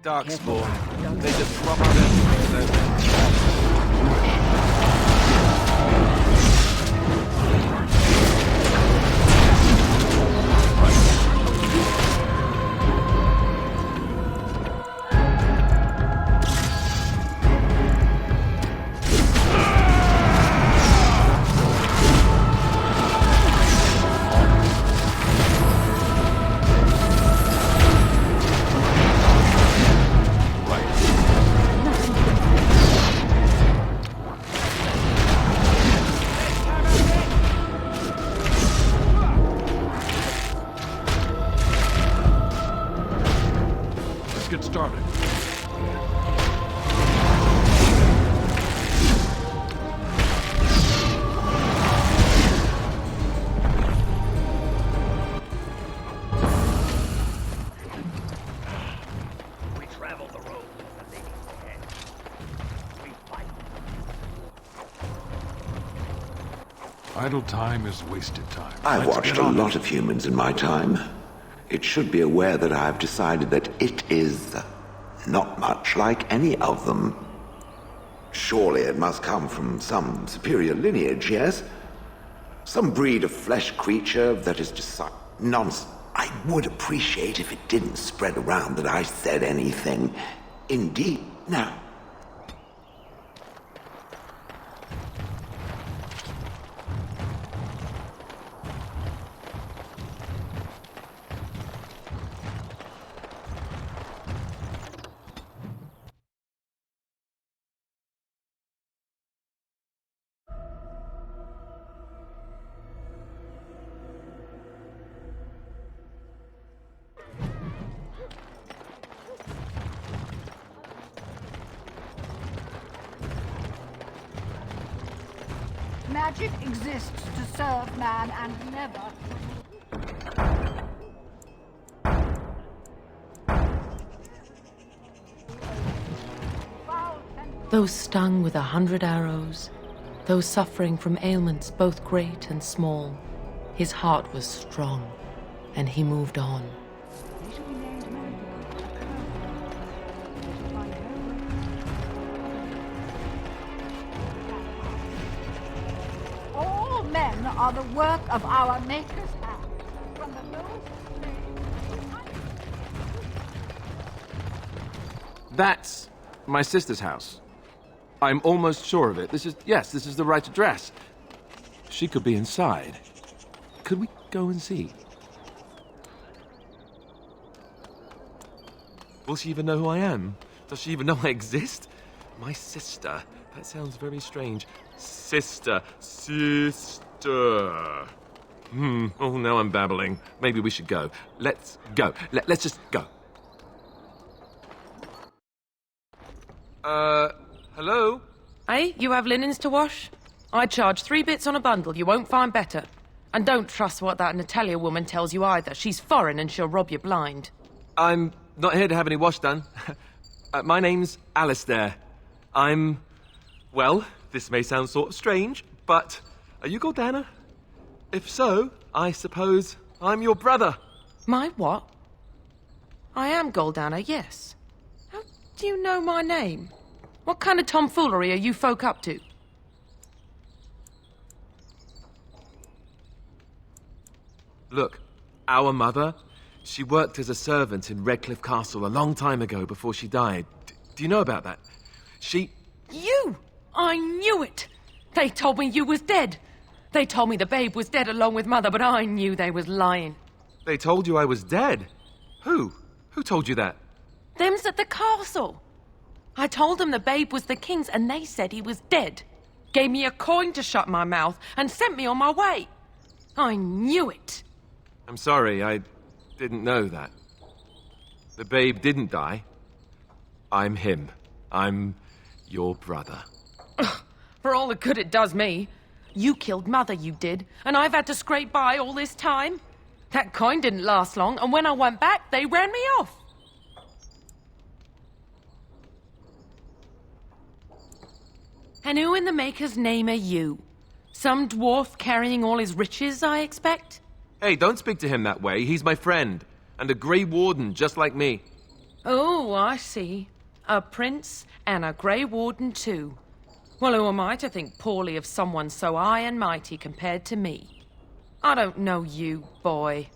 Darkspawn. They just drop out everywhere. Get started. We travel the road that they need to head. We fight. Idle time is wasted time. I've Let's watched get a on lot it. of humans in my time. It should be aware that I have decided that it is not much like any of them. Surely it must come from some superior lineage, yes? Some breed of flesh creature that is decided. Nonsense. I would appreciate if it didn't spread around that I said anything. Indeed. Now, Magic exists to serve man and never. Those stung with 100 arrows, those suffering from ailments both great and small, his heart was strong, and he moved on. All men are the work of our Maker's hand. From the lowest grade. That's my sister's house. I'm almost sure of it. This is the right address. She could be inside. Could we go and see? Will she even know who I am? Does she even know I exist? My sister. That sounds very strange. Sister. Oh, now I'm babbling. Maybe we should go. Let's go. Let's just go. Hello? Hey, you have linens to wash? I charge 3 bits on a bundle. You won't find better. And don't trust what that Natalia woman tells you either. She's foreign and she'll rob you blind. I'm not here to have any wash done. My name's Alistair. Well, this may sound sort of strange, but are you Gordana? If so, I suppose I'm your brother. My what? I am Goldana, yes. How do you know my name? What kind of tomfoolery are you folk up to? Look, our mother, she worked as a servant in Redcliffe Castle a long time ago before she died. Do you know about that? You! I knew it! They told me you was dead. They told me the babe was dead along with mother, but I knew they was lying. They told you I was dead? Who? Who told you that? Them's at the castle. I told them the babe was the king's and they said he was dead. Gave me a coin to shut my mouth and sent me on my way. I knew it. I'm sorry, I didn't know that. The babe didn't die. I'm him. I'm your brother. Ugh, for all the good it does me. You killed mother, you did, and I've had to scrape by all this time. That coin didn't last long, and when I went back, they ran me off. And who in the Maker's name are you? Some dwarf carrying all his riches, I expect? Hey, don't speak to him that way. He's my friend. And a Grey Warden, just like me. Oh, I see. A prince and a Grey Warden too. Well, who am I to think poorly of someone so high and mighty compared to me? I don't know you, boy.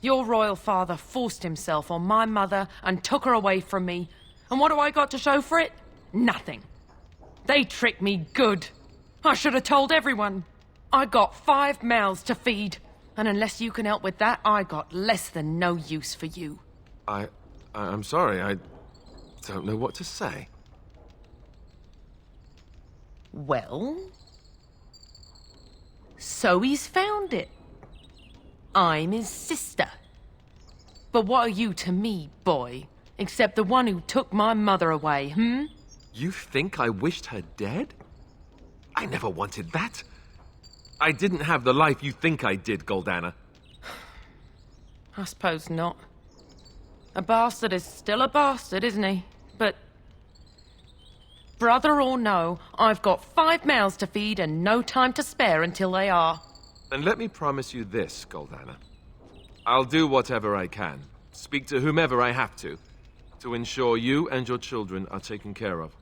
Your royal father forced himself on my mother and took her away from me. And what do I got to show for it? Nothing. They tricked me good. I should have told everyone. I got 5 mouths to feed. And unless you can help with that, I got less than no use for you. I'm sorry, I don't know what to say. Well? So he's found it. I'm his sister. But what are you to me, boy? Except the one who took my mother away, hmm? You think I wished her dead? I never wanted that. I didn't have the life you think I did, Goldana. I suppose not. A bastard is still a bastard, isn't he? But... brother or no, I've got 5 mouths to feed and no time to spare until they are. And let me promise you this, Goldana. I'll do whatever I can, speak to whomever I have to ensure you and your children are taken care of.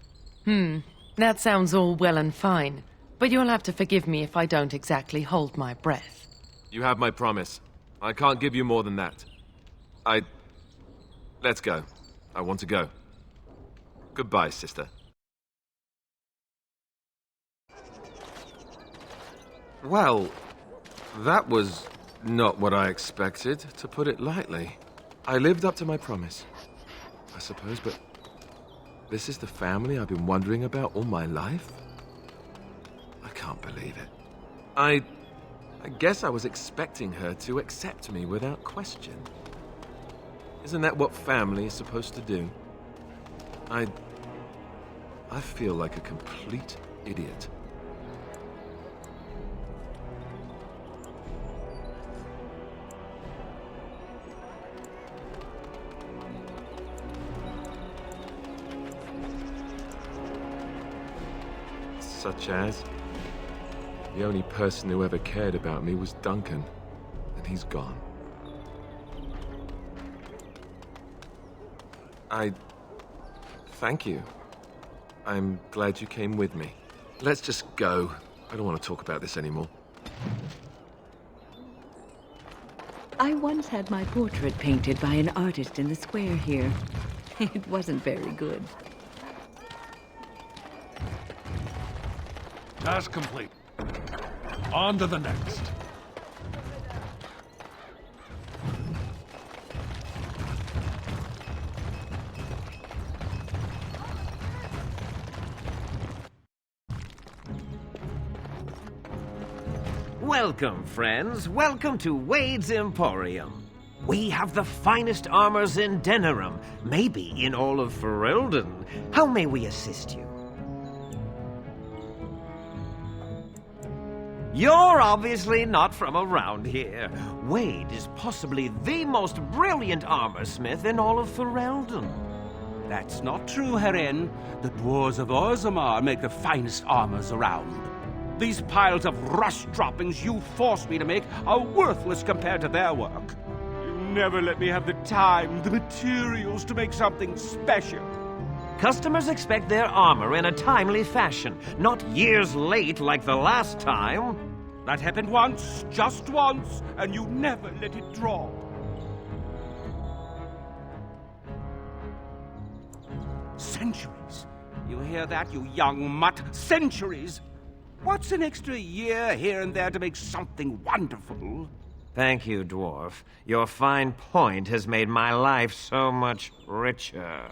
That sounds all well and fine. But you'll have to forgive me if I don't exactly hold my breath. You have my promise. I can't give you more than that. Let's go. I want to go. Goodbye, sister. Well, that was not what I expected, to put it lightly. I lived up to my promise, I suppose, but this is the family I've been wondering about all my life? I can't believe it. I guess I was expecting her to accept me without question. Isn't that what family is supposed to do? I feel like a complete idiot. Such as? The only person who ever cared about me was Duncan, and he's gone. Thank you. I'm glad you came with me. Let's just go. I don't want to talk about this anymore. I once had my portrait painted by an artist in the square here. It wasn't very good. Task complete. On to the next. Welcome, friends. Welcome to Wade's Emporium. We have the finest armors in Denerim, maybe in all of Ferelden. How may we assist you? You're obviously not from around here. Wade is possibly the most brilliant armorsmith in all of Ferelden. That's not true, Herin. The dwarves of Orzammar make the finest armors around. These piles of rust droppings you forced me to make are worthless compared to their work. You never let me have the time, the materials to make something special. Customers expect their armor in a timely fashion, not years late like the last time. That happened once, just once, and you never let it drop. Centuries. You hear that, you young mutt? Centuries! What's an extra year here and there to make something wonderful? Thank you, Dwarf. Your fine point has made my life so much richer.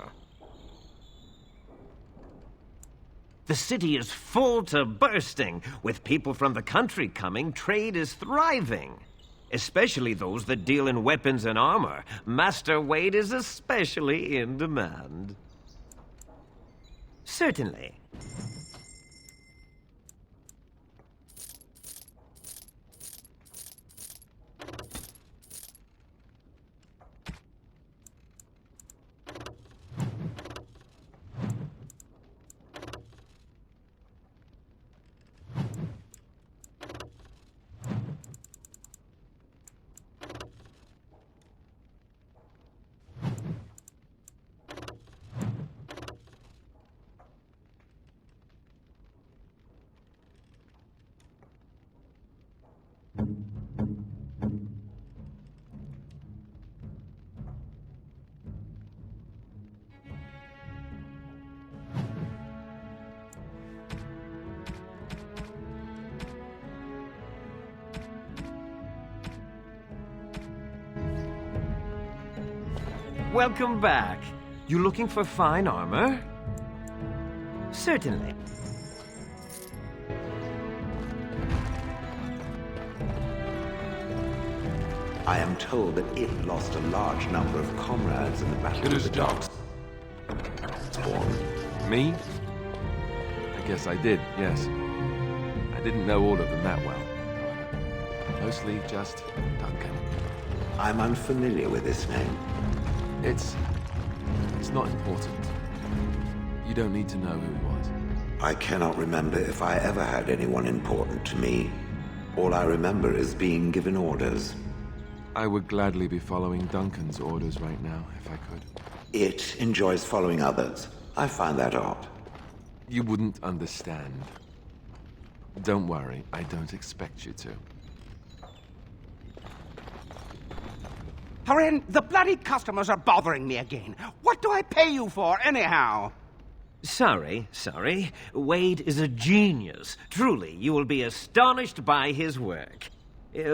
The city is full to bursting. With people from the country coming, trade is thriving. Especially those that deal in weapons and armor. Master Wade is especially in demand. Certainly. Welcome back. You looking for fine armor? Certainly. I am told that it lost a large number of comrades in the battle It of is the done. Spawn. Me? I guess I did, yes. I didn't know all of them that well. Mostly just Duncan. I'm unfamiliar with this name. It's not important. You don't need to know who he was. I cannot remember if I ever had anyone important to me. All I remember is being given orders. I would gladly be following Duncan's orders right now, if I could. It enjoys following others. I find that odd. You wouldn't understand. Don't worry, I don't expect you to. Haren, the bloody customers are bothering me again. What do I pay you for, anyhow? Sorry. Wade is a genius. Truly, you will be astonished by his work.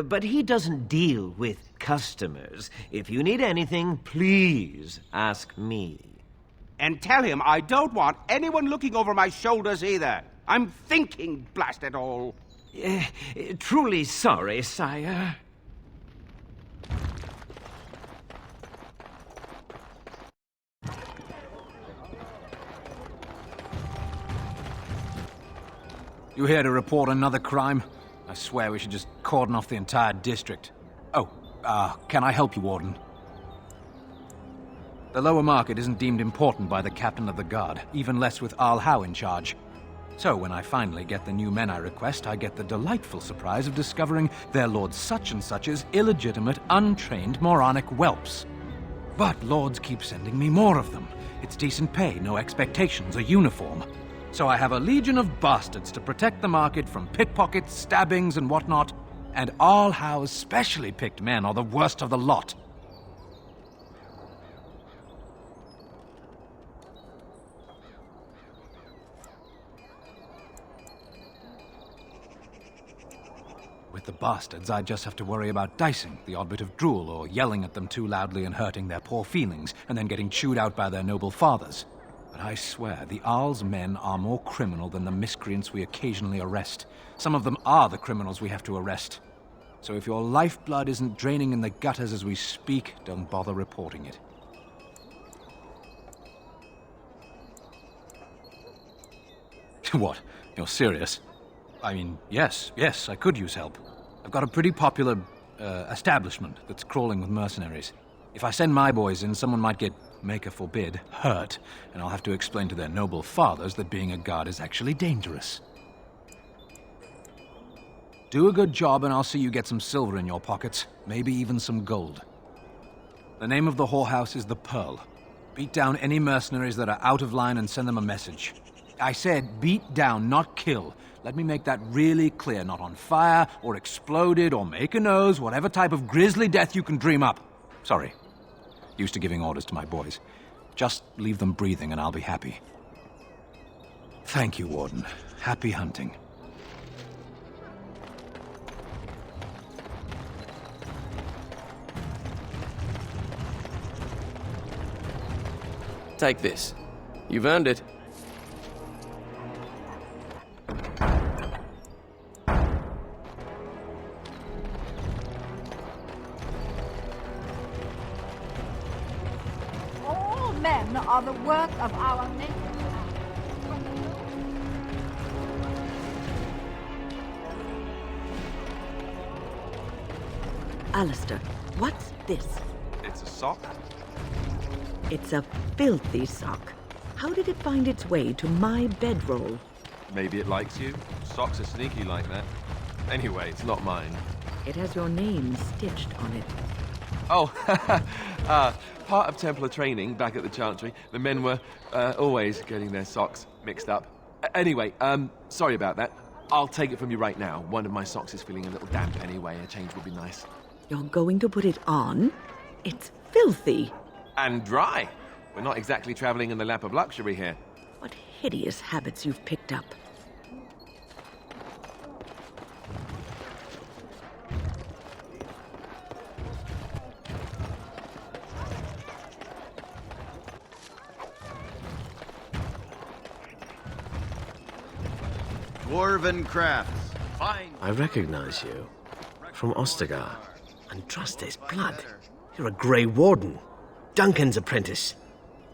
But he doesn't deal with customers. If you need anything, please ask me. And tell him I don't want anyone looking over my shoulders either. I'm thinking, blast it all. Truly sorry, sire. You here to report another crime? I swear we should just cordon off the entire district. Oh, can I help you, Warden? The lower market isn't deemed important by the captain of the guard, even less with Al Howe in charge. So when I finally get the new men I request, I get the delightful surprise of discovering their Lord Such-and-Such's illegitimate, untrained, moronic whelps. But lords keep sending me more of them. It's decent pay, no expectations, a uniform. So I have a legion of bastards to protect the market from pickpockets, stabbings, and whatnot, and Al Howe's specially picked men are the worst of the lot. With the bastards, I just have to worry about dicing, the odd bit of drool, or yelling at them too loudly and hurting their poor feelings, and then getting chewed out by their noble fathers. But I swear, the Arl's men are more criminal than the miscreants we occasionally arrest. Some of them are the criminals we have to arrest. So if your lifeblood isn't draining in the gutters as we speak, don't bother reporting it. What? You're serious? I mean, yes, I could use help. I've got a pretty popular, establishment that's crawling with mercenaries. If I send my boys in, someone might get, maker forbid, hurt, and I'll have to explain to their noble fathers that being a guard is actually dangerous. Do a good job and I'll see you get some silver in your pockets, maybe even some gold. The name of the whorehouse is the Pearl. Beat down any mercenaries that are out of line and send them a message. I said beat down, not kill. Let me make that really clear. Not on fire, or exploded, or make a nose, whatever type of grisly death you can dream up. Sorry. Used to giving orders to my boys. Just leave them breathing and I'll be happy. Thank you, Warden. Happy hunting. Take this. You've earned it. All men are the work of our makers. Alistair, what's this? It's a sock? It's a filthy sock. How did it find its way to my bedroll? Maybe it likes you. Socks are sneaky like that. Anyway, it's not mine. It has your name stitched on it. Oh, part of Templar training back at the Chantry, the men were always getting their socks mixed up. Anyway, sorry about that. I'll take it from you right now. One of my socks is feeling a little damp anyway. A change would be nice. You're going to put it on? It's filthy. And dry. We're not exactly traveling in the lap of luxury here. What hideous habits you've picked up. Dwarven crafts. Fine. I recognize you. From Ostagar. And trust his blood. You're a Grey Warden. Duncan's apprentice.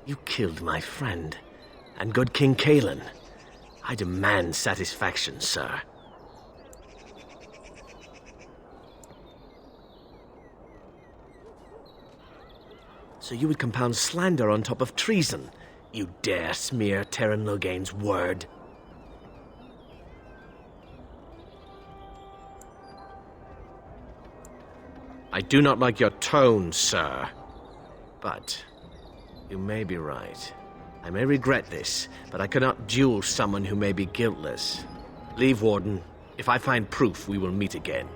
You killed my friend. And good King Kalen. I demand satisfaction, sir. So you would compound slander on top of treason? You dare smear Terran Loghain's word? I do not like your tone, sir. But you may be right. I may regret this, but I cannot duel someone who may be guiltless. Leave, Warden. If I find proof, we will meet again.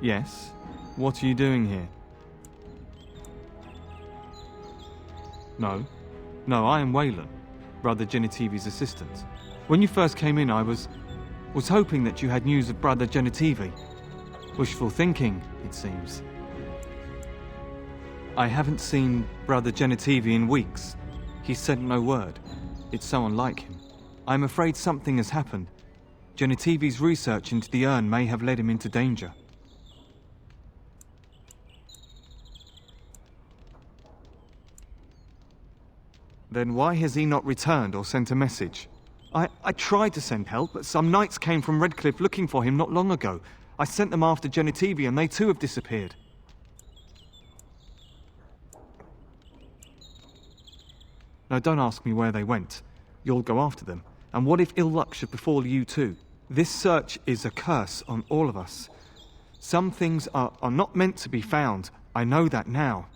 Yes? What are you doing here? No. No, I am Waylon, Brother Genitivi's assistant. When you first came in, I was hoping that you had news of Brother Genitivi. Wishful thinking, it seems. I haven't seen Brother Genitivi in weeks. He sent no word. It's so unlike him. I'm afraid something has happened. Genitivi's research into the urn may have led him into danger. Then why has he not returned or sent a message? I tried to send help, but some knights came from Redcliffe looking for him not long ago. I sent them after Genitivi and they too have disappeared. Now don't ask me where they went. You'll go after them. And what if ill luck should befall you too? This search is a curse on all of us. Some things are not meant to be found. I know that now.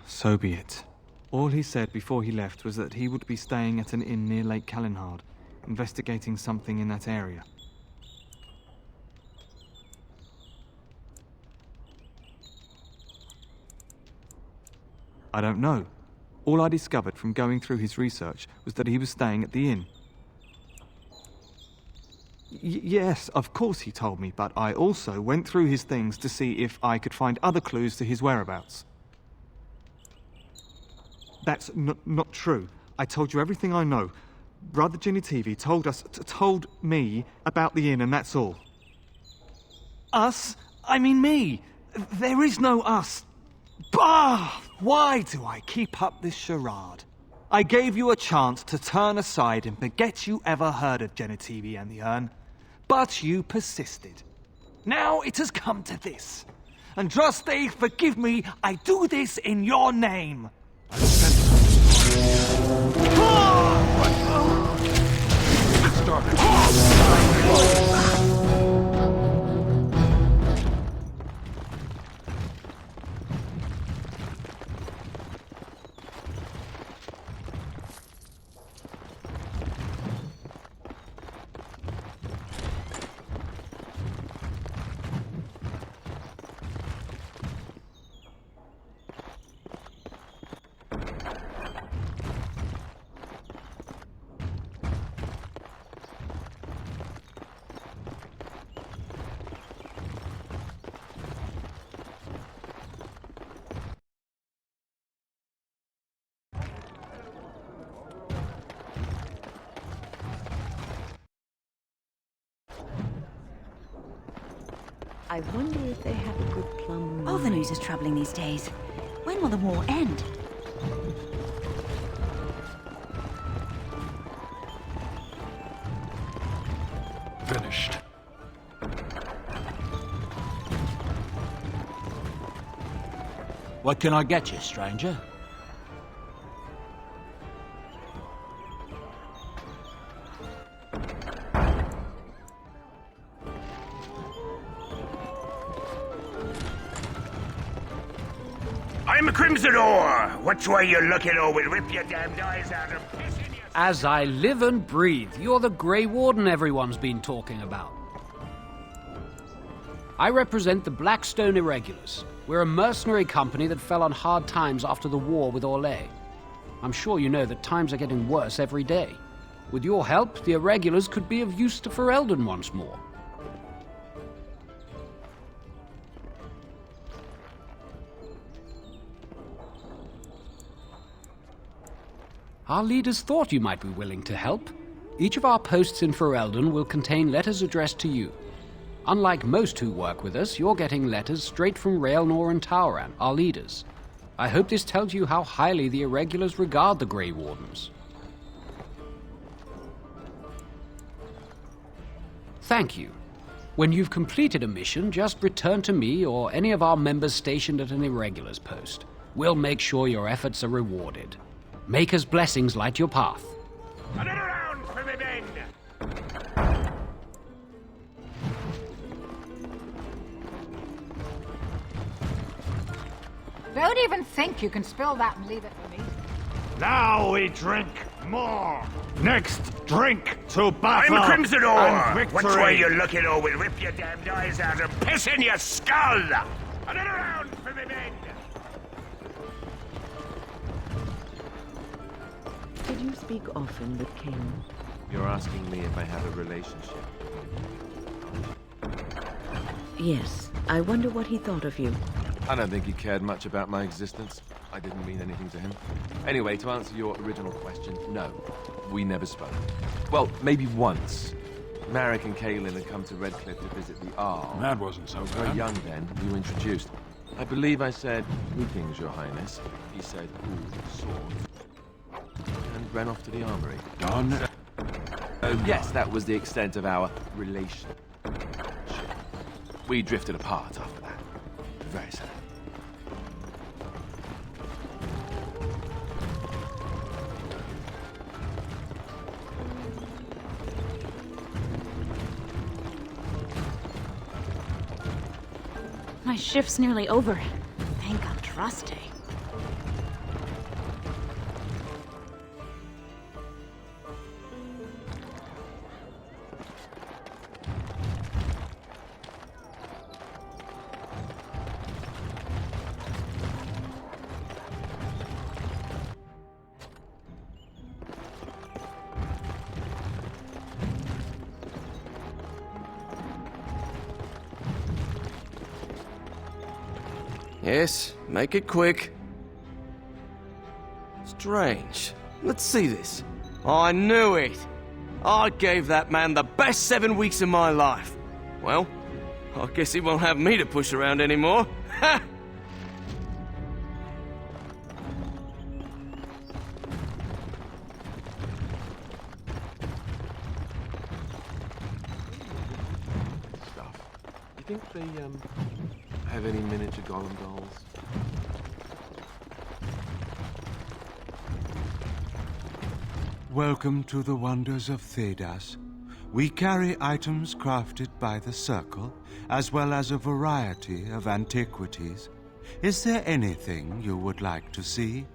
So be it. All he said before he left was that he would be staying at an inn near Lake Calenhard, investigating something in that area. I don't know. All I discovered from going through his research was that he was staying at the inn. Yes, of course he told me, but I also went through his things to see if I could find other clues to his whereabouts. That's not true. I told you everything I know. Brother Genitivi told me about the inn, and that's all. Us? I mean me. There is no us. Bah! Why do I keep up this charade? I gave you a chance to turn aside and forget you ever heard of Genitivi and the urn, but you persisted. Now it has come to this. Andraste, forgive me, I do this in your name. I wonder if they have a good plum. All the news is troubling these days. When will the war end? Finished. What can I get you, stranger? I'm a Crimson Ore. Which way you looking, or we'll rip your damned eyes out and piss in your... As I live and breathe, you're the Grey Warden everyone's been talking about. I represent the Blackstone Irregulars. We're a mercenary company that fell on hard times after the war with Orlais. I'm sure you know that times are getting worse every day. With your help, the Irregulars could be of use to Ferelden once more. Our leaders thought you might be willing to help. Each of our posts in Ferelden will contain letters addressed to you. Unlike most who work with us, you're getting letters straight from Raelnor and Tauran, our leaders. I hope this tells you how highly the Irregulars regard the Grey Wardens. Thank you. When you've completed a mission, just return to me or any of our members stationed at an Irregulars post. We'll make sure your efforts are rewarded. Maker's blessings light your path. Another round for me men! Don't even think you can spill that and leave it for me. Now we drink more. Next, drink to battle. I'm Crimson Ore. And victory. Which way you looking, or we'll rip your damned eyes out and piss in your skull. Another round for me men! Did you speak often with King? You're asking me if I have a relationship. Yes. I wonder what he thought of you. I don't think he cared much about my existence. I didn't mean anything to him. Anyway, to answer your original question, no. We never spoke. Well, maybe once. Marek and Kaelin had come to Redcliffe to visit the Arl. That wasn't so I was bad. very young then. We were introduced. I believe I said, "Greetings, Your Highness." He said, "Ooh, swords." And ran off to the armory. Done. Yes, that was the extent of our relationship. We drifted apart after that. Very sad. My shift's nearly over. Thank Andraste. Yes, make it quick. Strange. Let's see this. I knew it! I gave that man the best 7 weeks of my life. Well, I guess he won't have me to push around anymore. Ha! Stuff. You think they, have any miniature golem dolls? Welcome to the wonders of Thedas. We carry items crafted by the Circle, as well as a variety of antiquities. Is there anything you would like to see?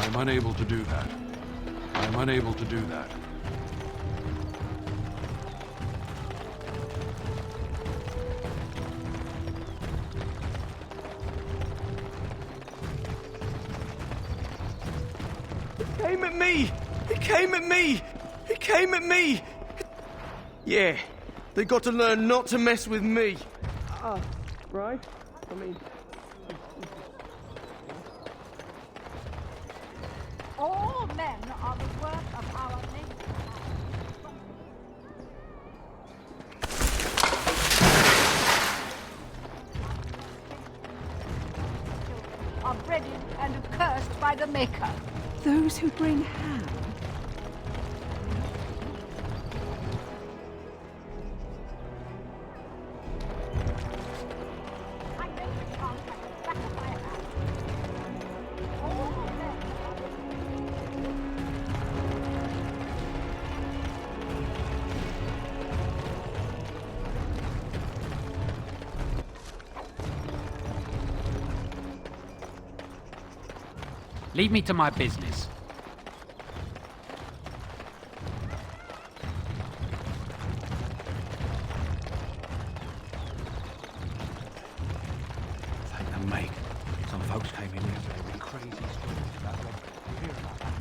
I'm unable to do that. I'm unable to do that. He came at me! He came at me! He came at me! Yeah, they got to learn not to mess with me. Right? I mean... All men are the work of our makers. Are breaded and accursed by the Maker. Those who bring ham. Leave me to my business. Thank the make. Some folks came in yesterday with crazy stories about what you hear about that.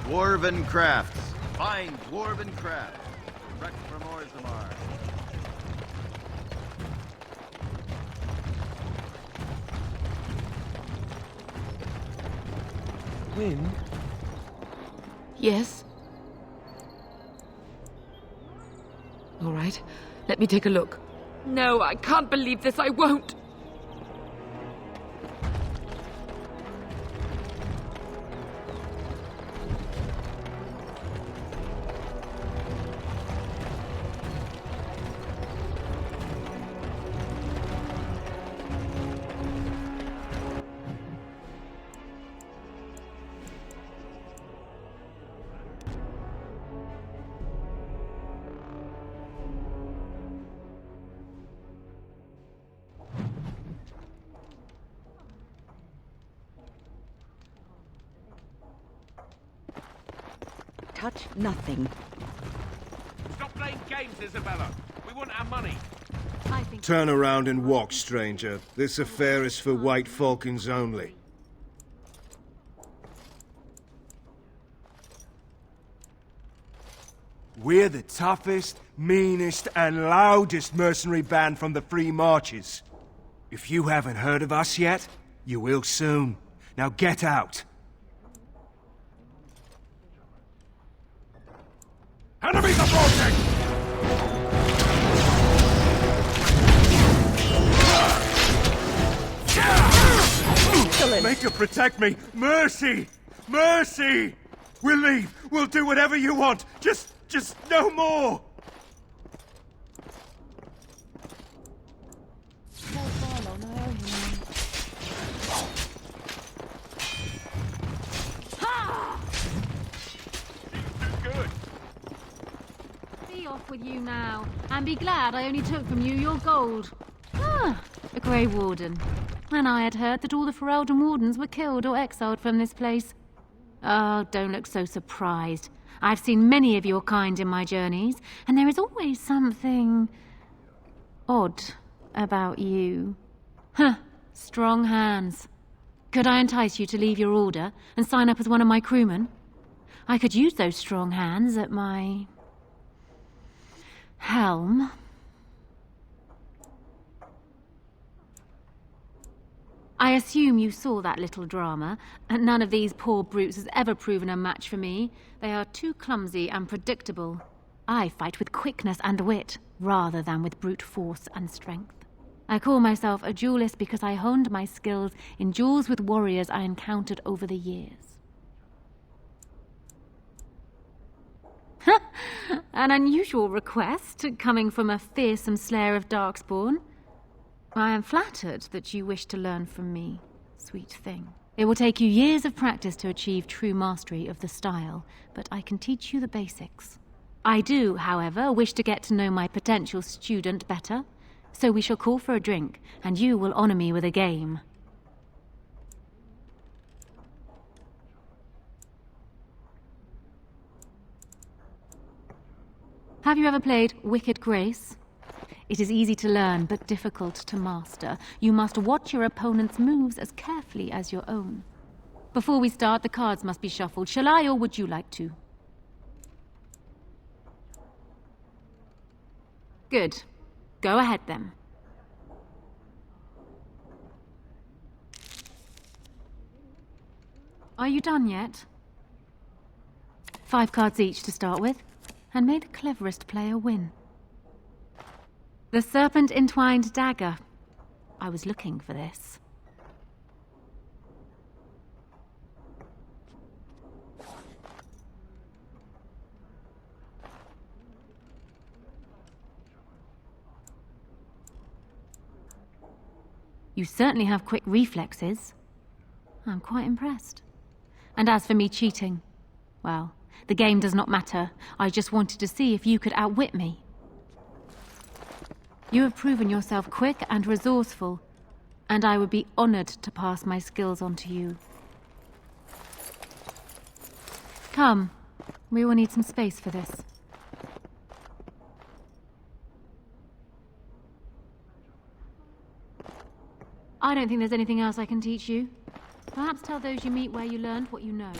Dwarven crafts. Fine dwarven crafts. Direct from Orzammar. Win? Yes? All right, let me take a look. No, I can't believe this. I won't. Touch nothing. Stop playing games, Isabella. We want our money. Turn around and walk, stranger. This affair is for white falcons only. We're the toughest, meanest, and loudest mercenary band from the Free Marches. If you haven't heard of us yet, you will soon. Now get out. Enemies approaching! Make her protect me! Mercy! Mercy! We'll leave! We'll do whatever you want! Just no more! Be off with you now, and be glad I only took from you your gold. A Grey Warden. And I had heard that all the Ferelden Wardens were killed or exiled from this place. Oh, don't look so surprised. I've seen many of your kind in my journeys, and there is always something odd about you. Strong hands. Could I entice you to leave your order and sign up as one of my crewmen? I could use those strong hands at my helm. I assume you saw that little drama, and none of these poor brutes has ever proven a match for me. They are too clumsy and predictable. I fight with quickness and wit, rather than with brute force and strength. I call myself a duelist because I honed my skills in duels with warriors I encountered over the years. An unusual request, coming from a fearsome slayer of Darkspawn. I am flattered that you wish to learn from me. Sweet thing. It will take you years of practice to achieve true mastery of the style, but I can teach you the basics. I do, however, wish to get to know my potential student better, so we shall call for a drink, and you will honor me with a game. Have you ever played Wicked Grace? It is easy to learn, but difficult to master. You must watch your opponent's moves as carefully as your own. Before we start, the cards must be shuffled. Shall I, or would you like to? Good. Go ahead, then. Are you done yet? 5 cards each to start with, and may the cleverest player win. The serpent-entwined dagger. I was looking for this. You certainly have quick reflexes. I'm quite impressed. And as for me cheating, well, the game does not matter. I just wanted to see if you could outwit me. You have proven yourself quick and resourceful, and I would be honored to pass my skills on to you. Come, we will need some space for this. I don't think there's anything else I can teach you. Perhaps tell those you meet where you learned what you know.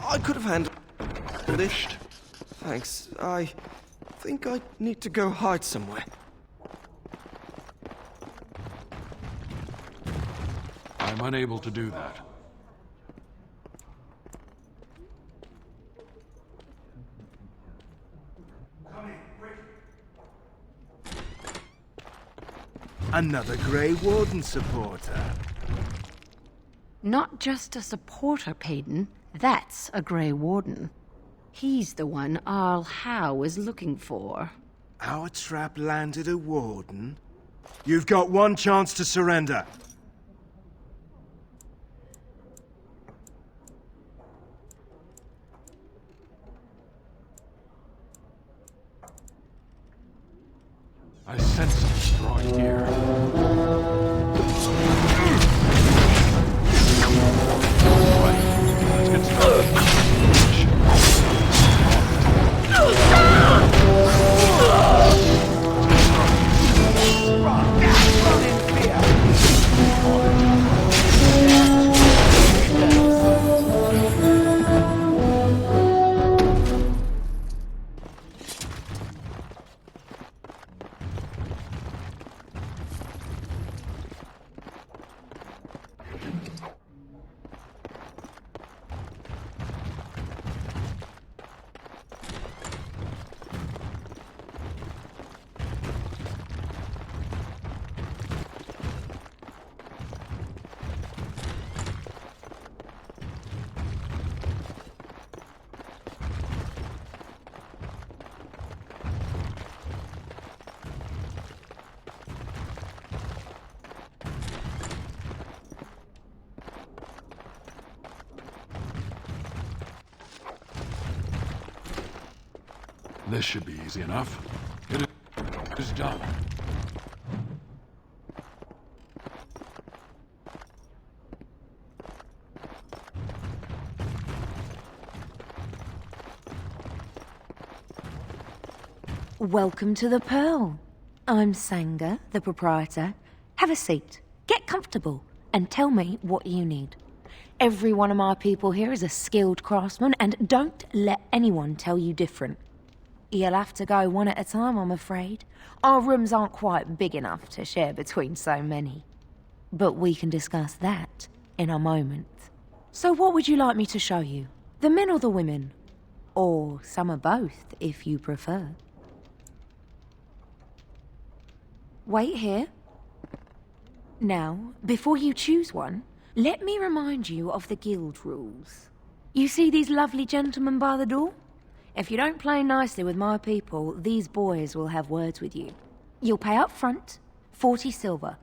I could have handled it. Thanks. I think I need to go hide somewhere. I'm unable to do that. Another Grey Warden supporter. Not just a supporter, Payton. That's a Grey Warden. He's the one Arl Howe is looking for. Our trap landed a Warden? You've got one chance to surrender. I sense something drawing near. Right, let's get started. This should be easy enough. It is done. Welcome to the Pearl. I'm Sanga, the proprietor. Have a seat, get comfortable, and tell me what you need. Every one of my people here is a skilled craftsman, and don't let anyone tell you different. You'll have to go one at a time, I'm afraid. Our rooms aren't quite big enough to share between so many. But we can discuss that in a moment. So what would you like me to show you? The men or the women? Or some of both, if you prefer. Wait here. Now, before you choose one, let me remind you of the guild rules. You see these lovely gentlemen by the door? If you don't play nicely with my people, these boys will have words with you. You'll pay up front, 40 silver.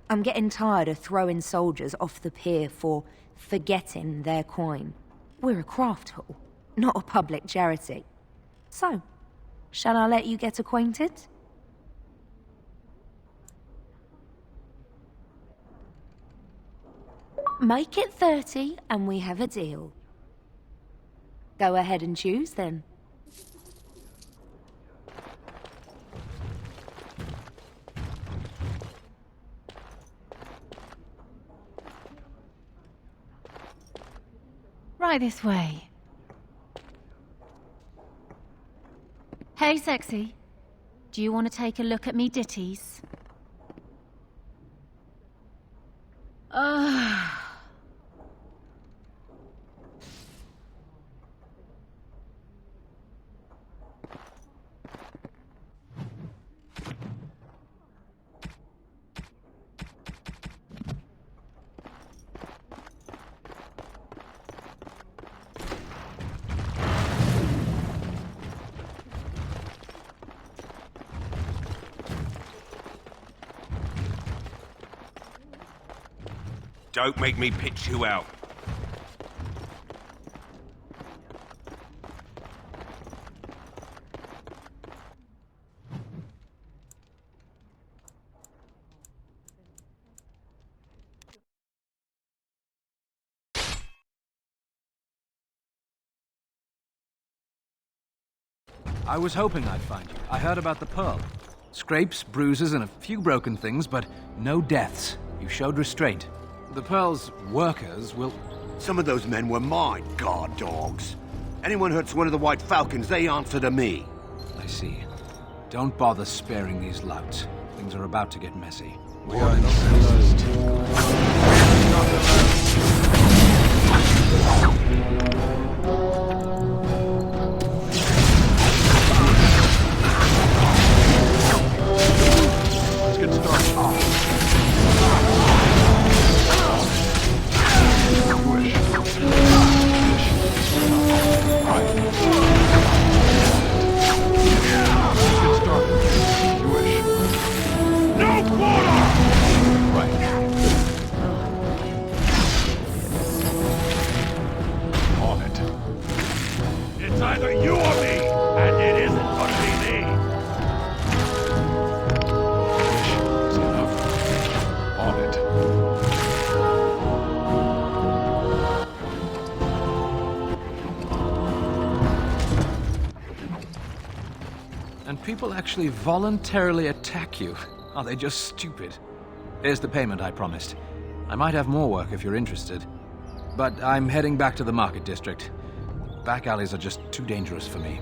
I'm getting tired of throwing soldiers off the pier for forgetting their coin. We're a craft hall, not a public charity. So, shall I let you get acquainted? Make it 30 and we have a deal. Go ahead and choose then. Right this way. Hey, sexy. Do you want to take a look at me ditties? Don't make me pitch you out. I was hoping I'd find you. I heard about the Pearl. Scrapes, bruises, and a few broken things, but no deaths. You showed restraint. The Pearl's workers will... Some of those men were my guard dogs. Anyone hurts one of the White Falcons, they answer to me. I see. Don't bother sparing these louts. Things are about to get messy. We are incensed. Let's get started. It's either you or me, and it isn't gonna be me. Is enough. On it. And people actually voluntarily attack you. Are they just stupid? Here's the payment I promised. I might have more work if you're interested. But I'm heading back to the market district. Back alleys are just too dangerous for me.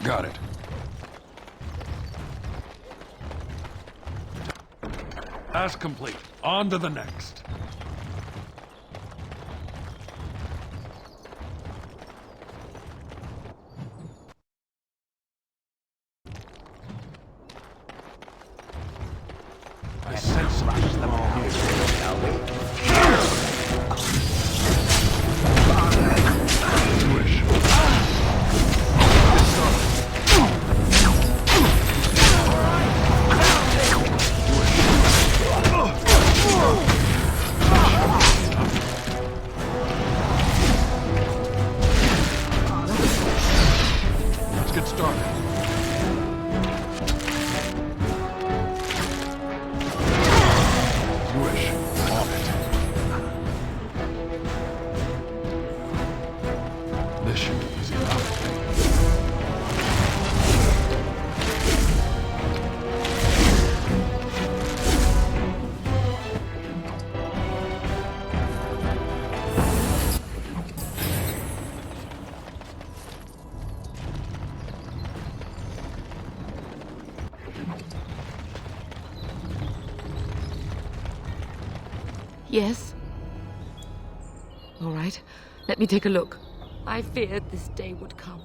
Got it. Task complete. On to the next. I sense smash them all here, shall we? Swish. Let's get started. Swish. On it. This should be easy enough. Yes? All right, let me take a look. I feared this day would come.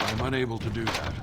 I'm unable to do that.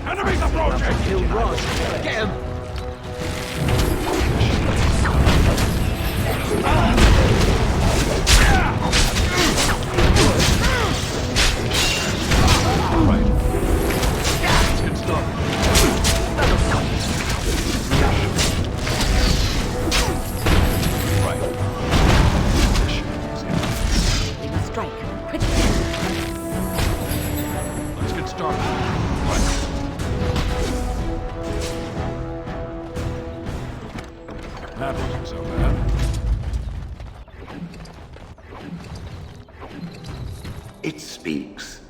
Enemies approaching! Kill Ross. Get him! Right. Let's get started. Right. We must strike quickly. Let's get started. That wasn't so bad. It speaks.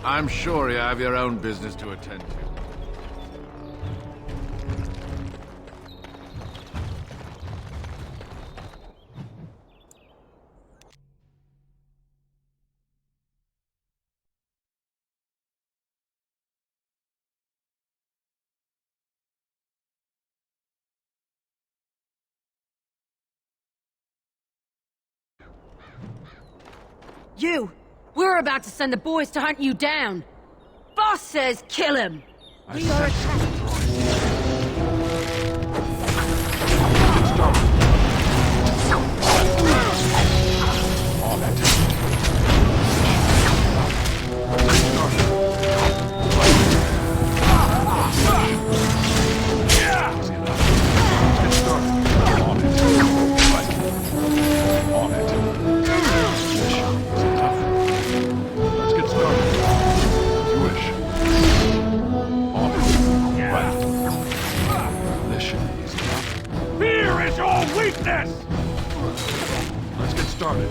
I'm sure you have your own business to attend to. You! We're about to send the boys to hunt you down. Boss says kill him. We are attacked. On it. On it. This should be easy enough. Let's get started. As you wish. On it. Right. This should be easy enough. Fear is your weakness! Let's get started.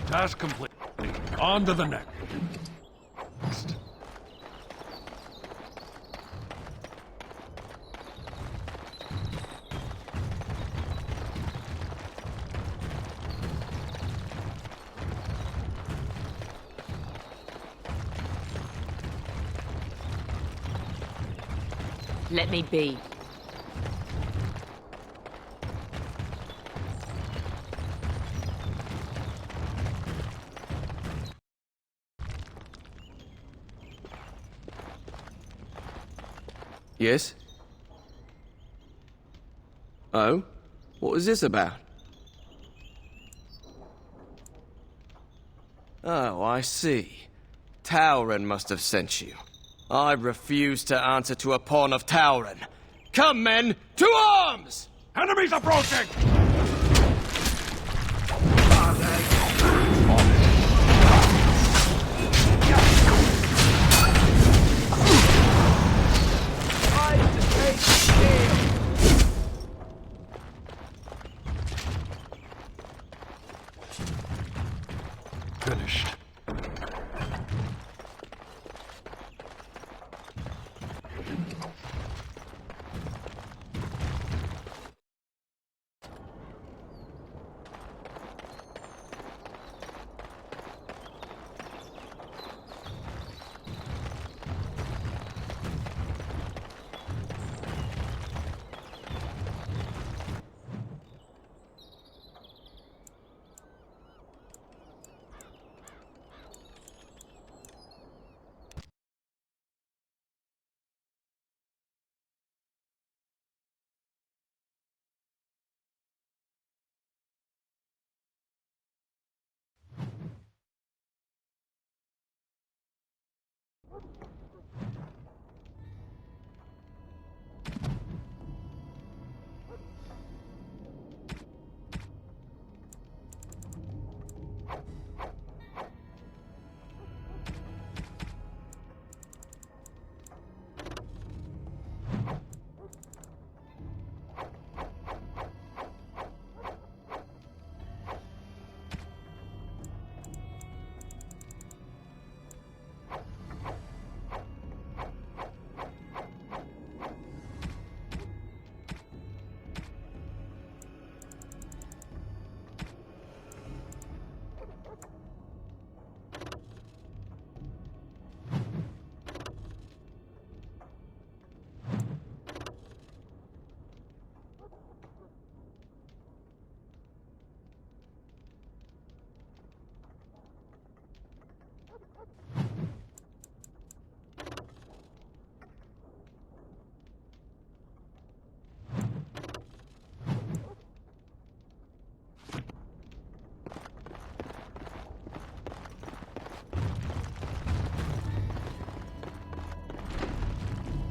Task complete. On to the next. Let me be. Yes? Oh? What was this about? Oh, I see. Tauren must have sent you. I refuse to answer to a pawn of Tauren. Come, men, to arms! Enemies approaching! Finished.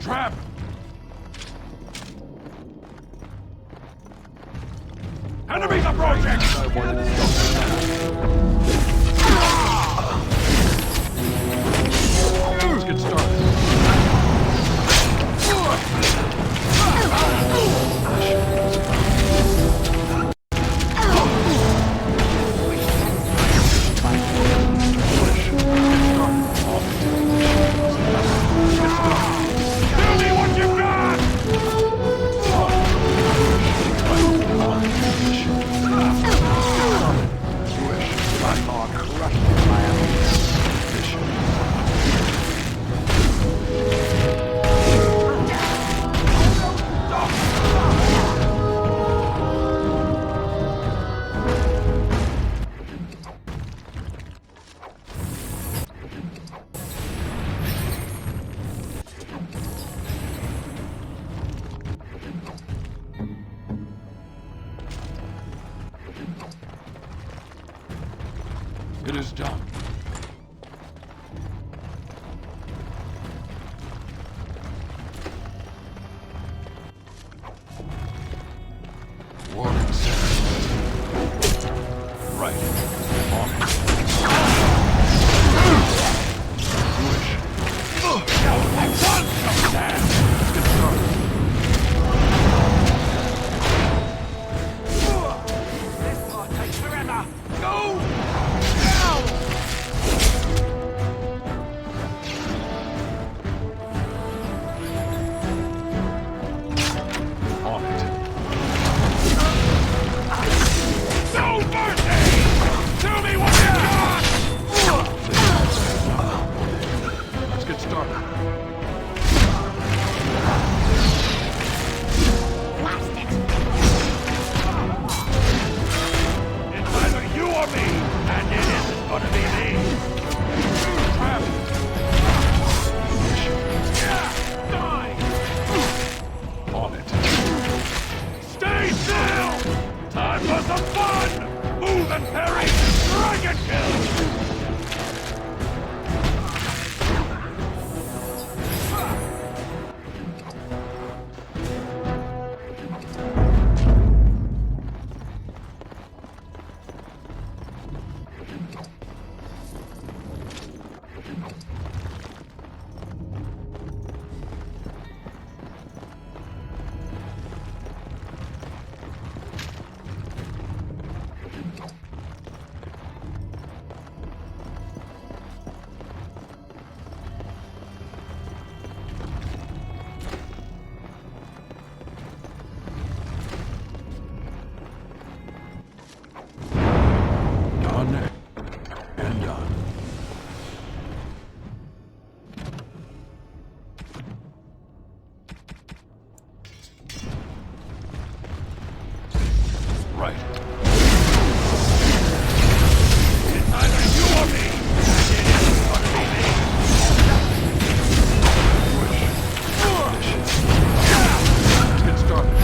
Trap! Enemies approaching! Let's get started. Tell me what you've got! is done. Warning senses. Right. On it. Wish. Let's get started. This part takes forever. Go! On it. No mercy! Tell me what you got! Let's get started. It's either you or me, and it isn't gonna be me. Trap. Die! On it. Stay still! Time for some fun! Move and parry! Dragon kill! Done and done. Right. It's either you or me, and it isn't gonna be me. Let's get started.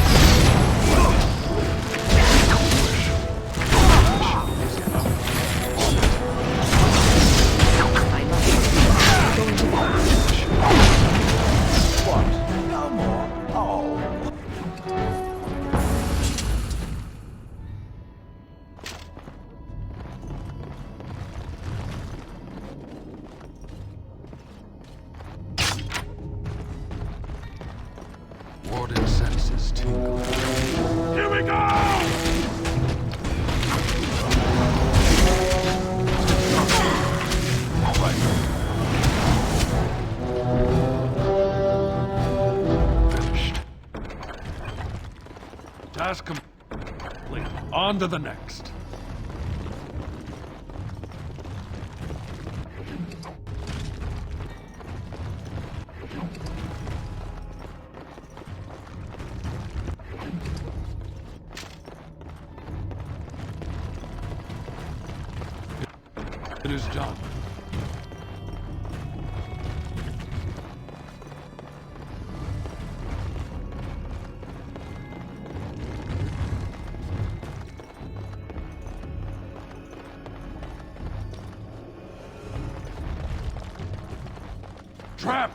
Warden senses tingle. Here we go! Right. Finished. Task complete. On to the next. It is done. Trap!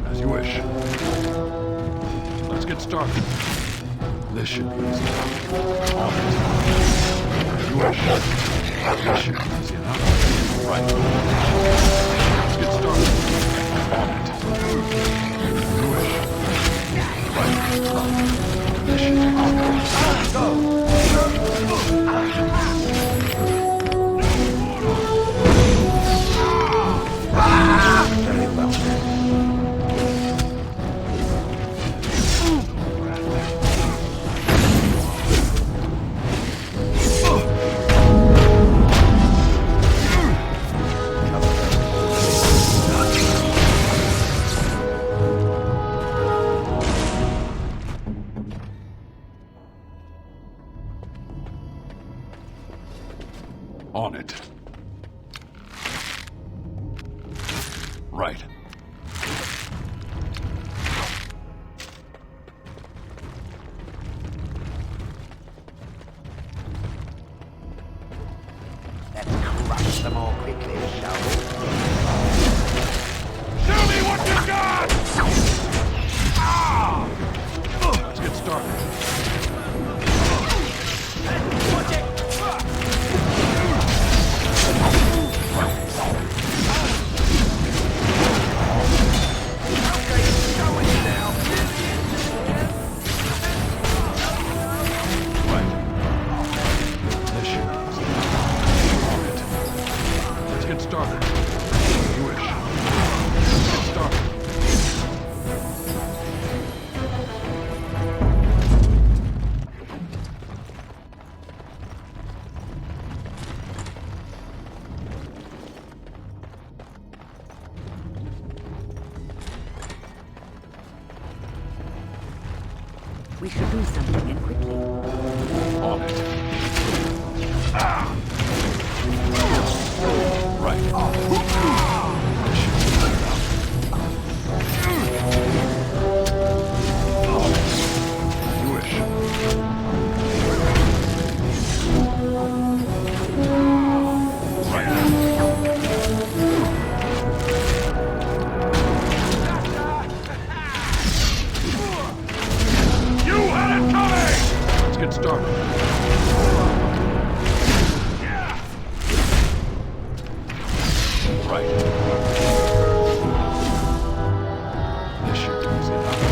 As you wish. Let's get started. This should be easy enough. On it. As you wish. This should be easy enough. Right. Let's get started. On it. As you wish. Right. This should be easy enough. Very well. On it. Right. finish them all quickly, shall we? Show me what you got! Ah! Let's get started. Get started. You wish. Get started. We should do something and quickly. On it. Ah! Right. You wish. Right. You had it coming! Let's get started. Right. This should do easy enough.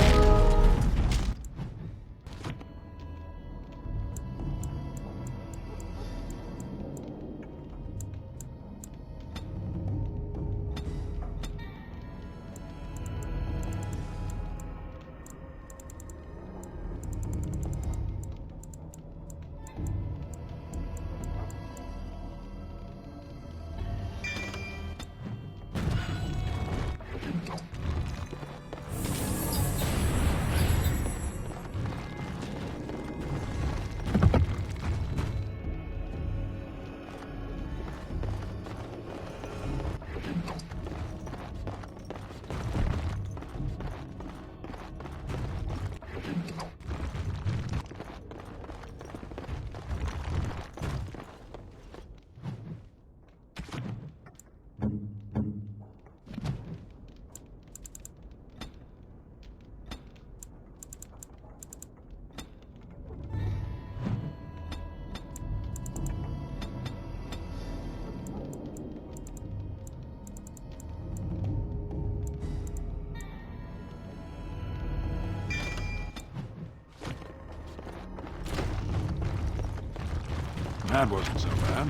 That wasn't so bad.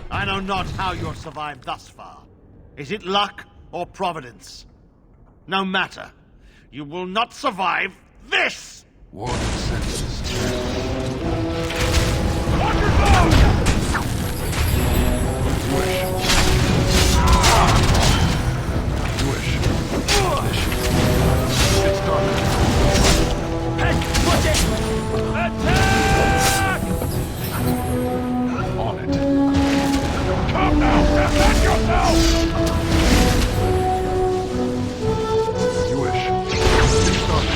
I know not how you've survived thus far. Is it luck or providence? No matter. You will not survive this! Warden senses. Watch your boat! You wish. Get started. Hey, watch it! Attack! On it. Come now! Defend yourself! You wish. Get started.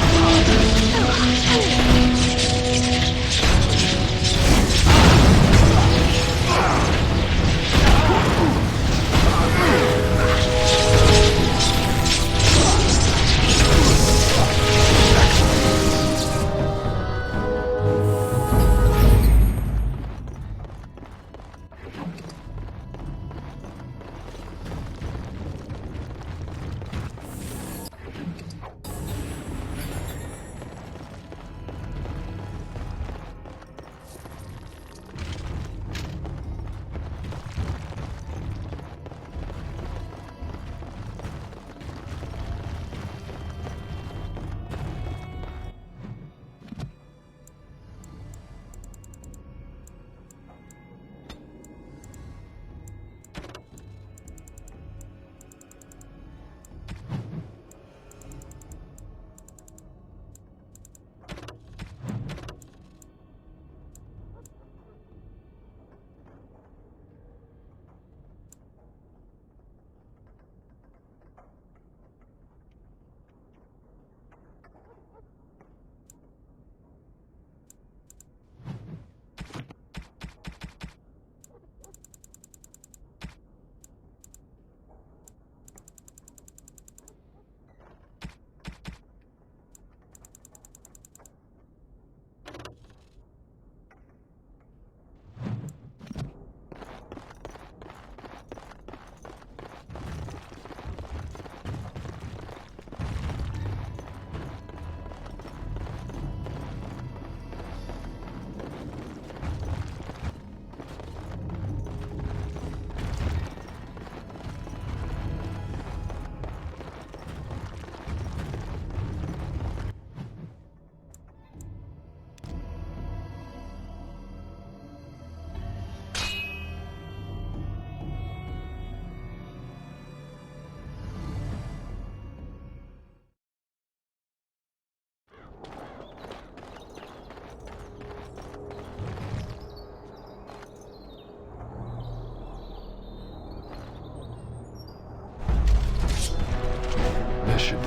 Mission.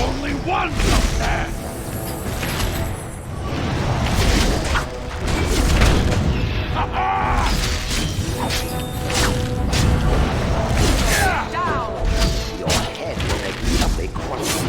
Only one up there! Your head will make lovely crunchy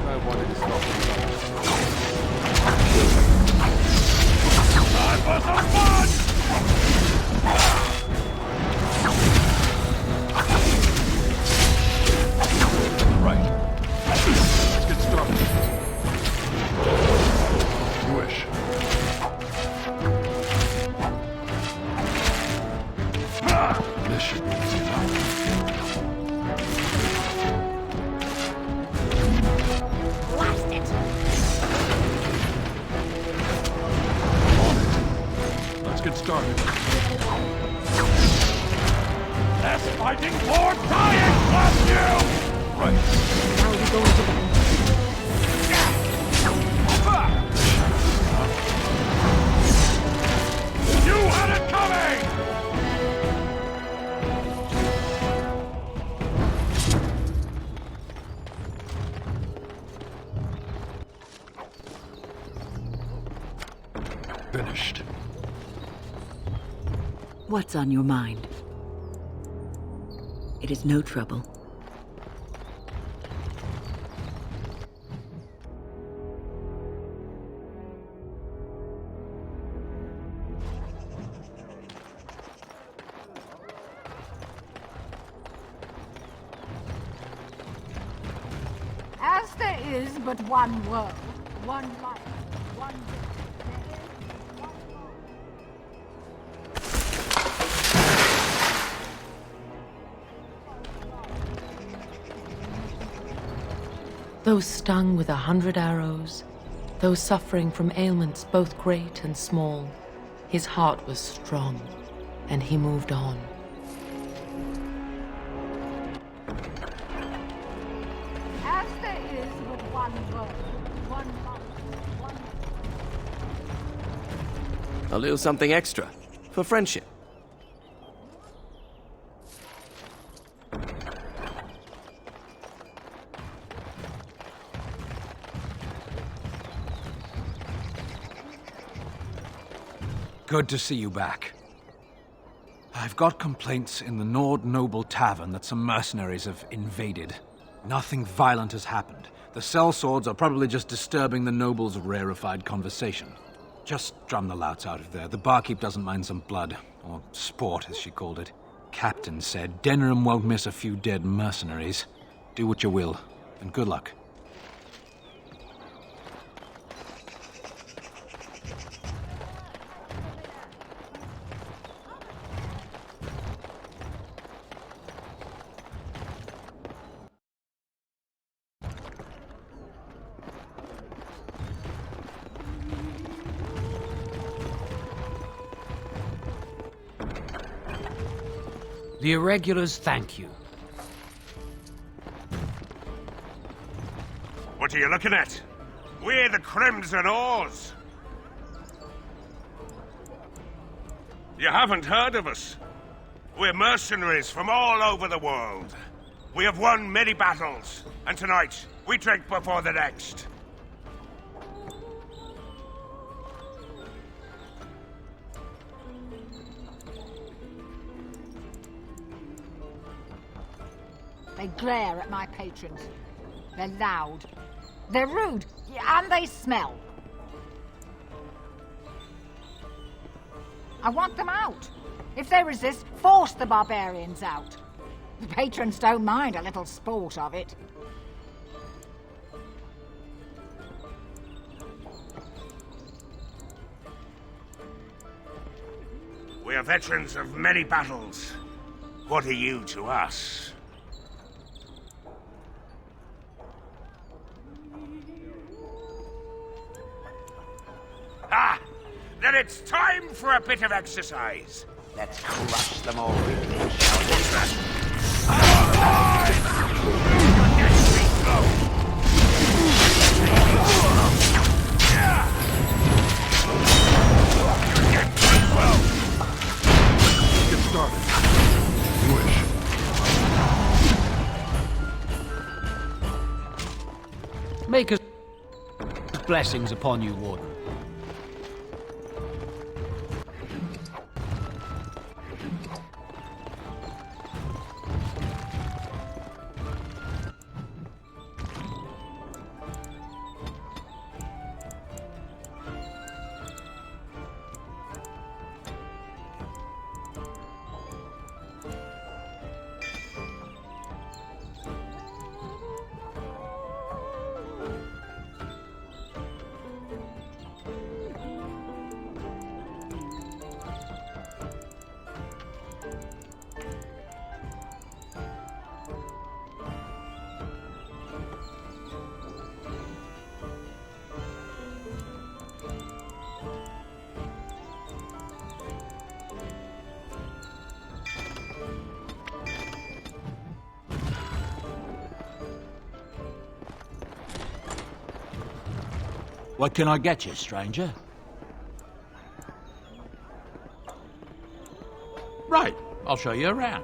I wanted to stop him. Time for some fun! Right. Let's get started. As you wish. This should be easy enough. Blast it! Let's get started. Less fighting, more dying, blast you! Right. Now we go into battle. You had it coming! Finished. What's on your mind? It is no trouble. As there is but one world, one life, one death, there is one God. Those stung with 100 arrows, those suffering from ailments both great and small, his heart was strong, and he moved on. As there is but one world, one life, one A little something extra. For friendship. Good to see you back. I've got complaints in the Nord Noble Tavern that some mercenaries have invaded. Nothing violent has happened. The sellswords are probably just disturbing the nobles' rarefied conversation. Just drum the louts out of there. The barkeep doesn't mind some blood. Or sport, as she called it. Captain said Denham won't miss a few dead mercenaries. Do what you will, and good luck. The irregulars thank you. What are you looking at? We're the Crimson Oars. You haven't heard of us. We're mercenaries from all over the world. We have won many battles, and tonight we drink before the next. They glare at my patrons. They're loud. They're rude. And they smell. I want them out. If they resist, force the barbarians out. The patrons don't mind a little sport of it. We are veterans of many battles. What are you to us? Then it's time for a bit of exercise. Let's crush them all quickly, shall we? Get started. You wish. Make us blessings upon you, Warden. What can I get you, stranger? Right, I'll show you around.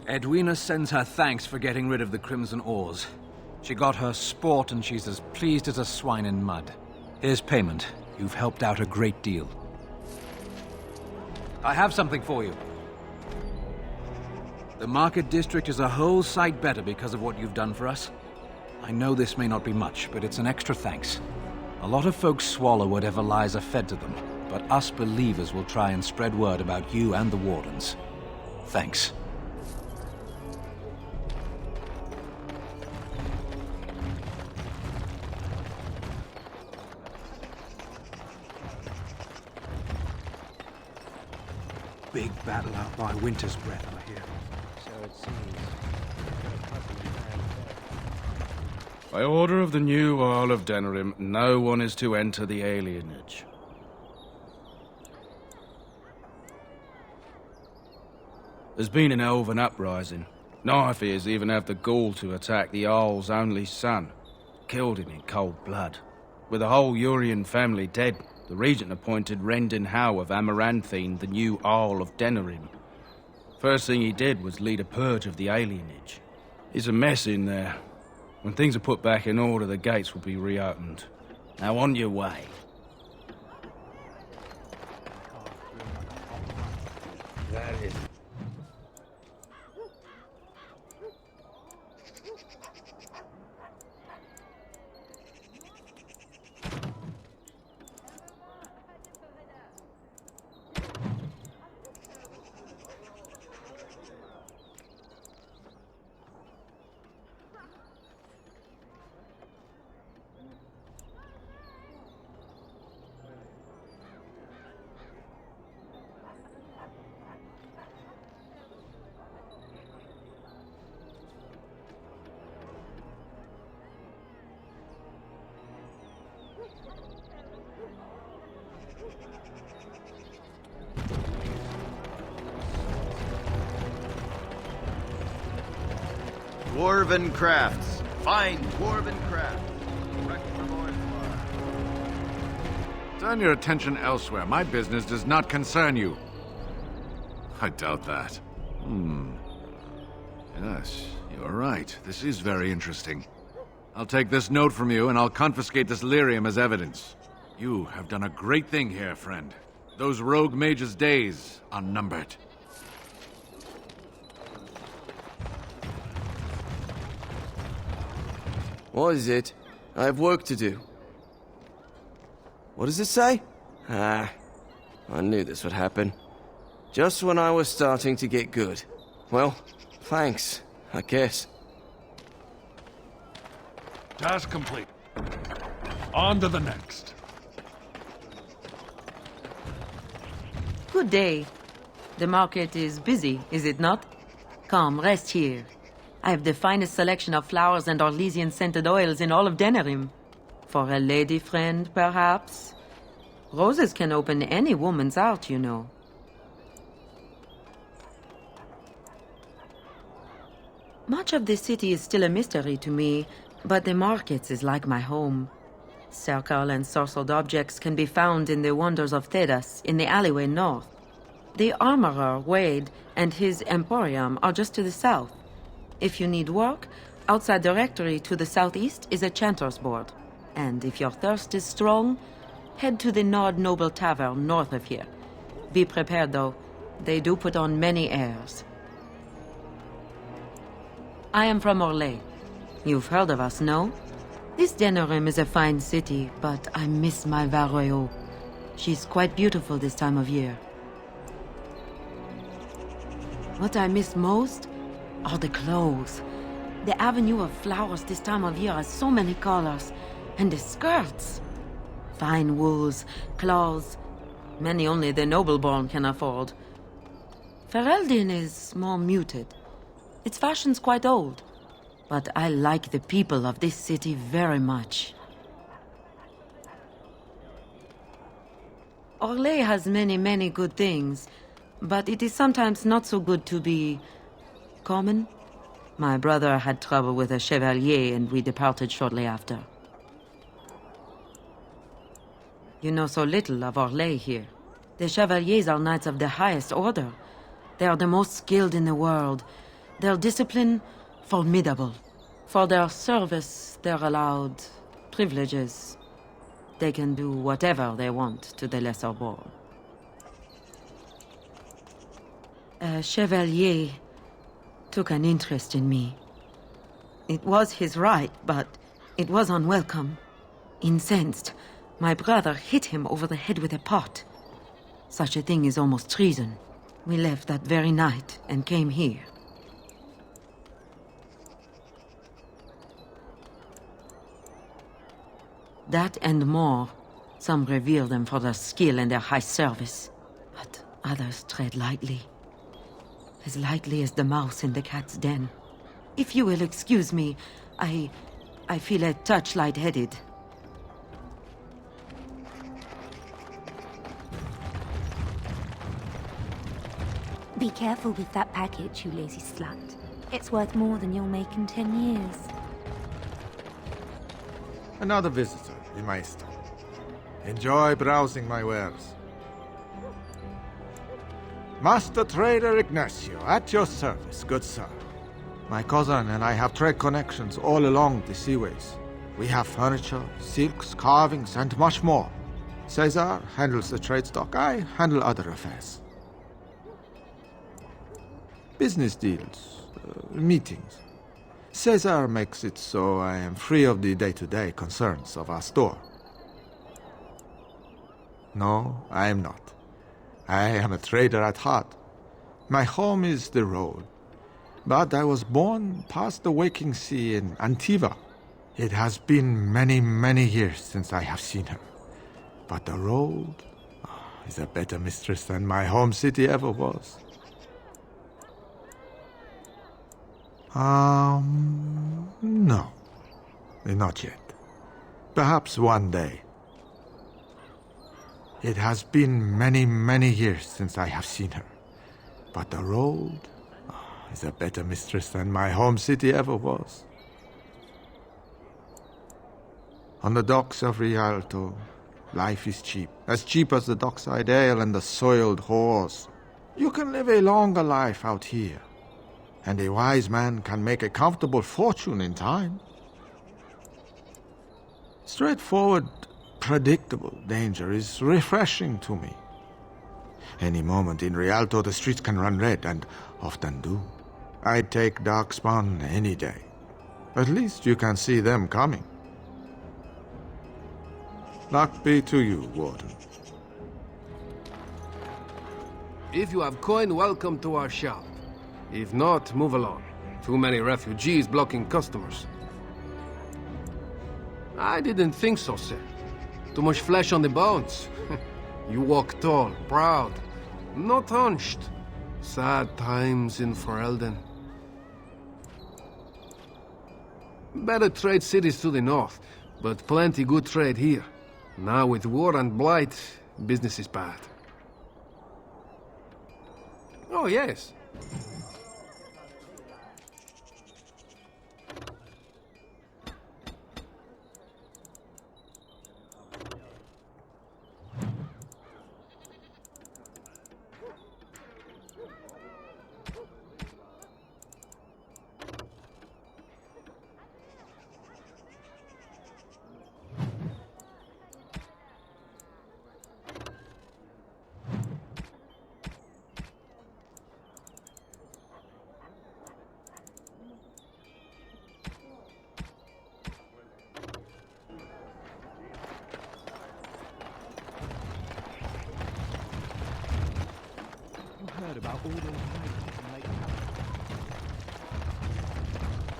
Edwina sends her thanks for getting rid of the Crimson Oars. She got her sport and she's as pleased as a swine in mud. Here's payment. You've helped out a great deal. I have something for you. The Market District is a whole sight better because of what you've done for us. I know this may not be much, but it's an extra thanks. A lot of folks swallow whatever lies are fed to them, but us believers will try and spread word about you and the Wardens. Thanks. Big battle out by Winter's Breath, I hear. So it seems. By order of the new Earl of Denerim, no one is to enter the alienage. There's been an elven uprising. Knife-ears even have the gall to attack the Earl's only son, killed him in cold blood. With the whole Urian family dead, the regent appointed Rendon Howe of Amaranthine the new Earl of Denerim. First thing he did was lead a purge of the alienage. It's a mess in there. When things are put back in order, the gates will be reopened. Now on your way. That is. Dwarven crafts. Fine dwarven crafts. Direct from Orzammar. Turn your attention elsewhere. My business does not concern you. I doubt that. Yes, you're right. This is very interesting. I'll take this note from you, and I'll confiscate this lyrium as evidence. You have done a great thing here, friend. Those rogue mages' days are numbered. What is it? I have work to do. What does it say? I knew this would happen. Just when I was starting to get good. Well, thanks, I guess. Task complete. On to the next. Good day. The market is busy, is it not? Come, rest here. I have the finest selection of flowers and Orlesian-scented oils in all of Denerim. For a lady friend, perhaps? Roses can open any woman's heart, you know. Much of the city is still a mystery to me, but the markets is like my home. Circle and sorcered objects can be found in the wonders of Thedas, in the alleyway north. The armorer, Wade, and his emporium are just to the south. If you need work, outside the rectory to the southeast is a chanter's board. And if your thirst is strong, head to the Nord Noble Tavern north of here. Be prepared, though. They do put on many airs. I am from Orlais. You've heard of us, no? This Denerim is a fine city, but I miss my Varroyo. She's quite beautiful this time of year. What I miss most are the clothes. The avenue of flowers this time of year has so many colors. And the skirts. Fine wools, cloths, many only the noble-born can afford. Ferelden is more muted. Its fashion's quite old. But I like the people of this city very much. Orlais has many, many good things, but it is sometimes not so good to be common. My brother had trouble with a chevalier and we departed shortly after. You know so little of Orlais here. The chevaliers are knights of the highest order. They are the most skilled in the world. Their discipline, formidable. For their service, they're allowed privileges. They can do whatever they want to the lesser born. A chevalier took an interest in me. It was his right, but it was unwelcome. Incensed, my brother hit him over the head with a pot. Such a thing is almost treason. We left that very night and came here. That and more. Some revere them for their skill and their high service, but others tread lightly. As lightly as the mouse in the cat's den. If you will excuse me, I feel a touch lightheaded. Be careful with that package, you lazy slut. It's worth more than you'll make in 10 years. Another visitor, the Maester. Enjoy browsing my wares. Master Trader Ignacio, at your service, good sir. My cousin and I have trade connections all along the seaways. We have furniture, silks, carvings, and much more. Caesar handles the trade stock, I handle other affairs. Business deals, meetings. Caesar makes it so I am free of the day-to-day concerns of our store. No, I am not. I am a trader at heart. My home is the road. But I was born past the waking sea in Antiva. It has been many, many years since I have seen her. But the road is a better mistress than my home city ever was. No. Not yet. Perhaps one day. It has been many, many years since I have seen her. But the road is a better mistress than my home city ever was. On the docks of Rialto, life is cheap. As cheap as the dockside ale and the soiled whores. You can live a longer life out here. And a wise man can make a comfortable fortune in time. Straightforward, predictable danger is refreshing to me. Any moment in Rialto, the streets can run red, and often do. I'd take Darkspawn any day. At least you can see them coming. Luck be to you, Warden. If you have coin, welcome to our shop. If not, move along. Too many refugees blocking customers. I didn't think so, sir. Too much flesh on the bones. You walk tall, proud, not hunched. Sad times in Ferelden. Better trade cities to the north, but plenty good trade here. Now with war and blight, business is bad. Oh, yes.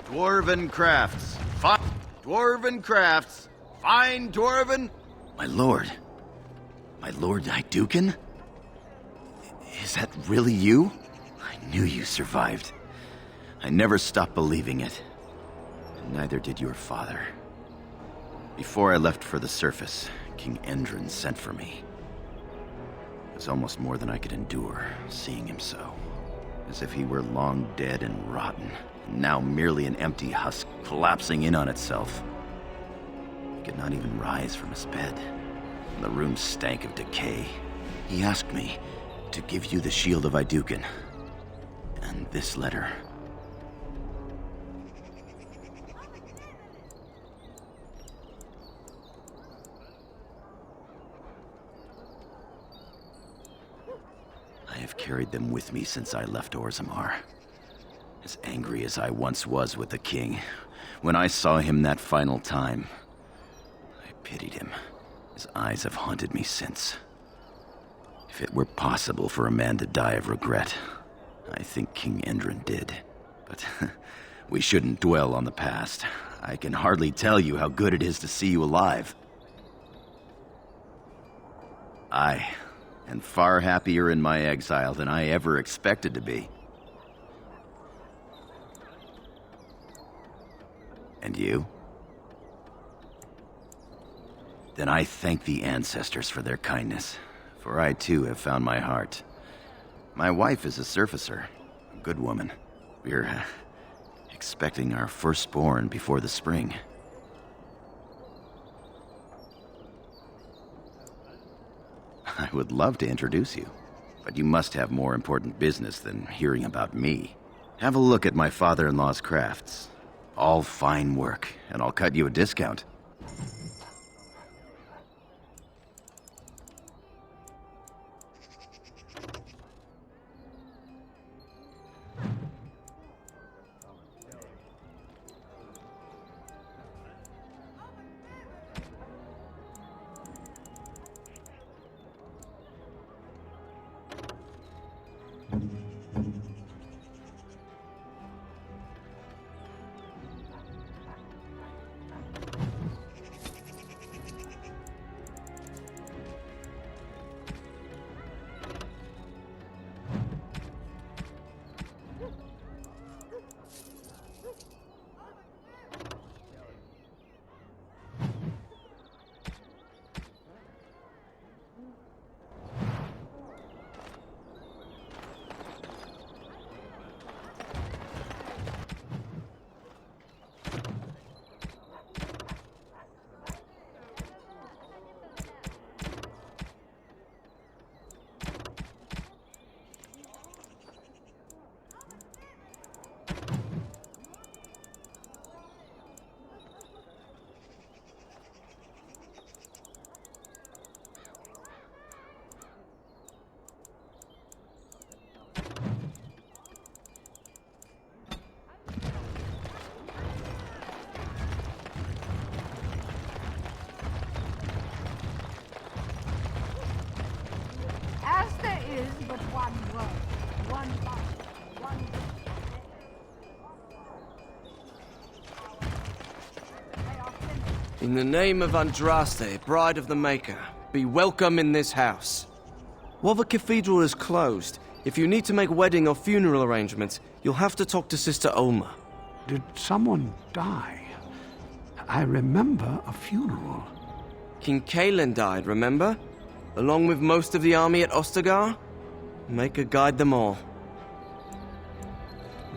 Dwarven crafts. Fine dwarven crafts. Fine dwarven. My lord. My lord Hydukin? Is that really you? I knew you survived. I never stopped believing it. And neither did your father. Before I left for the surface, King Endrin sent for me. It was almost more than I could endure, seeing him so. As if he were long dead and rotten, and now merely an empty husk collapsing in on itself. He could not even rise from his bed, and the room stank of decay. He asked me to give you the shield of Hydukin, and this letter. I have carried them with me since I left Orzammar. As angry as I once was with the king, when I saw him that final time, I pitied him. His eyes have haunted me since. If it were possible for a man to die of regret, I think King Endrin did. But we shouldn't dwell on the past. I can hardly tell you how good it is to see you alive. And far happier in my exile than I ever expected to be. And you? Then I thank the ancestors for their kindness, for I too have found my heart. My wife is a surfacer, a good woman. We're expecting our firstborn before the spring. I would love to introduce you, but you must have more important business than hearing about me. Have a look at my father-in-law's crafts. All fine work, and I'll cut you a discount. In the name of Andraste, Bride of the Maker, be welcome in this house. While the cathedral is closed, if you need to make wedding or funeral arrangements, you'll have to talk to Sister Olma. Did someone die? I remember a funeral. King Kalen died, remember? Along with most of the army at Ostagar? Maker guide them all.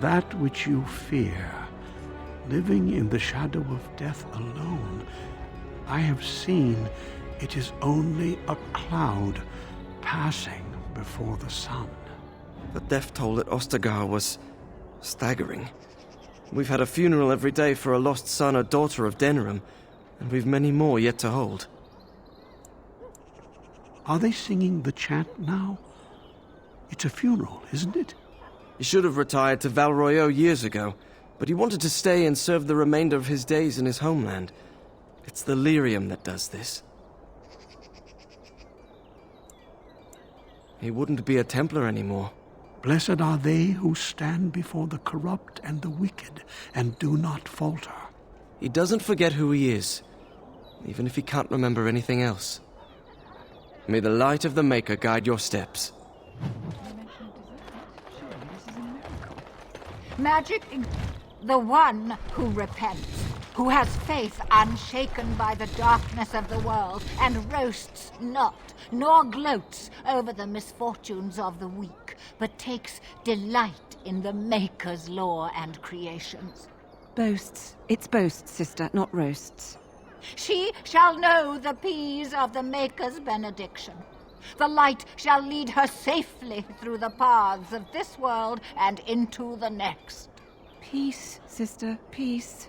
That which you fear, living in the shadow of death alone, I have seen it is only a cloud passing before the sun. The death toll at Ostagar was staggering. We've had a funeral every day for a lost son or daughter of Denerim, and we've many more yet to hold. Are they singing the chant now? It's a funeral, isn't it? He should have retired to Val Royeaux years ago, but he wanted to stay and serve the remainder of his days in his homeland. It's the lyrium that does this. He wouldn't be a Templar anymore. Blessed are they who stand before the corrupt and the wicked and do not falter. He doesn't forget who he is, even if he can't remember anything else. May the light of the Maker guide your steps. Magic, the one who repents, who has faith unshaken by the darkness of the world, and roasts not, nor gloats over the misfortunes of the weak, but takes delight in the Maker's lore and creations. Boasts. It's boasts, sister, not roasts. She shall know the peace of the Maker's benediction. The light shall lead her safely through the paths of this world and into the next. Peace, sister, peace.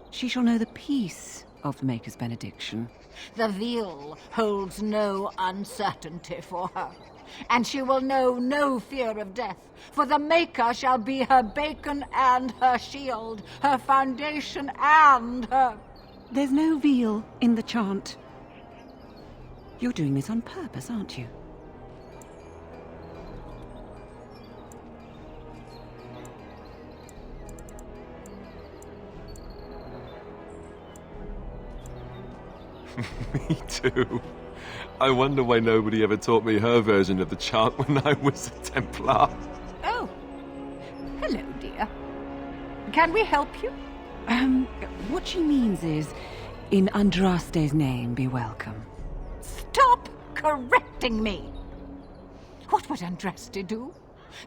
She shall know the peace of the Maker's benediction. The veil holds no uncertainty for her, and she will know no fear of death, for the Maker shall be her beacon and her shield, her foundation and her... There's no veil in the chant. You're doing this on purpose, aren't you? Me too. I wonder why nobody ever taught me her version of the chant when I was a Templar. Oh, hello, dear. Can we help you? What she means is, in Andraste's name, be welcome. Stop correcting me! What would Andraste do?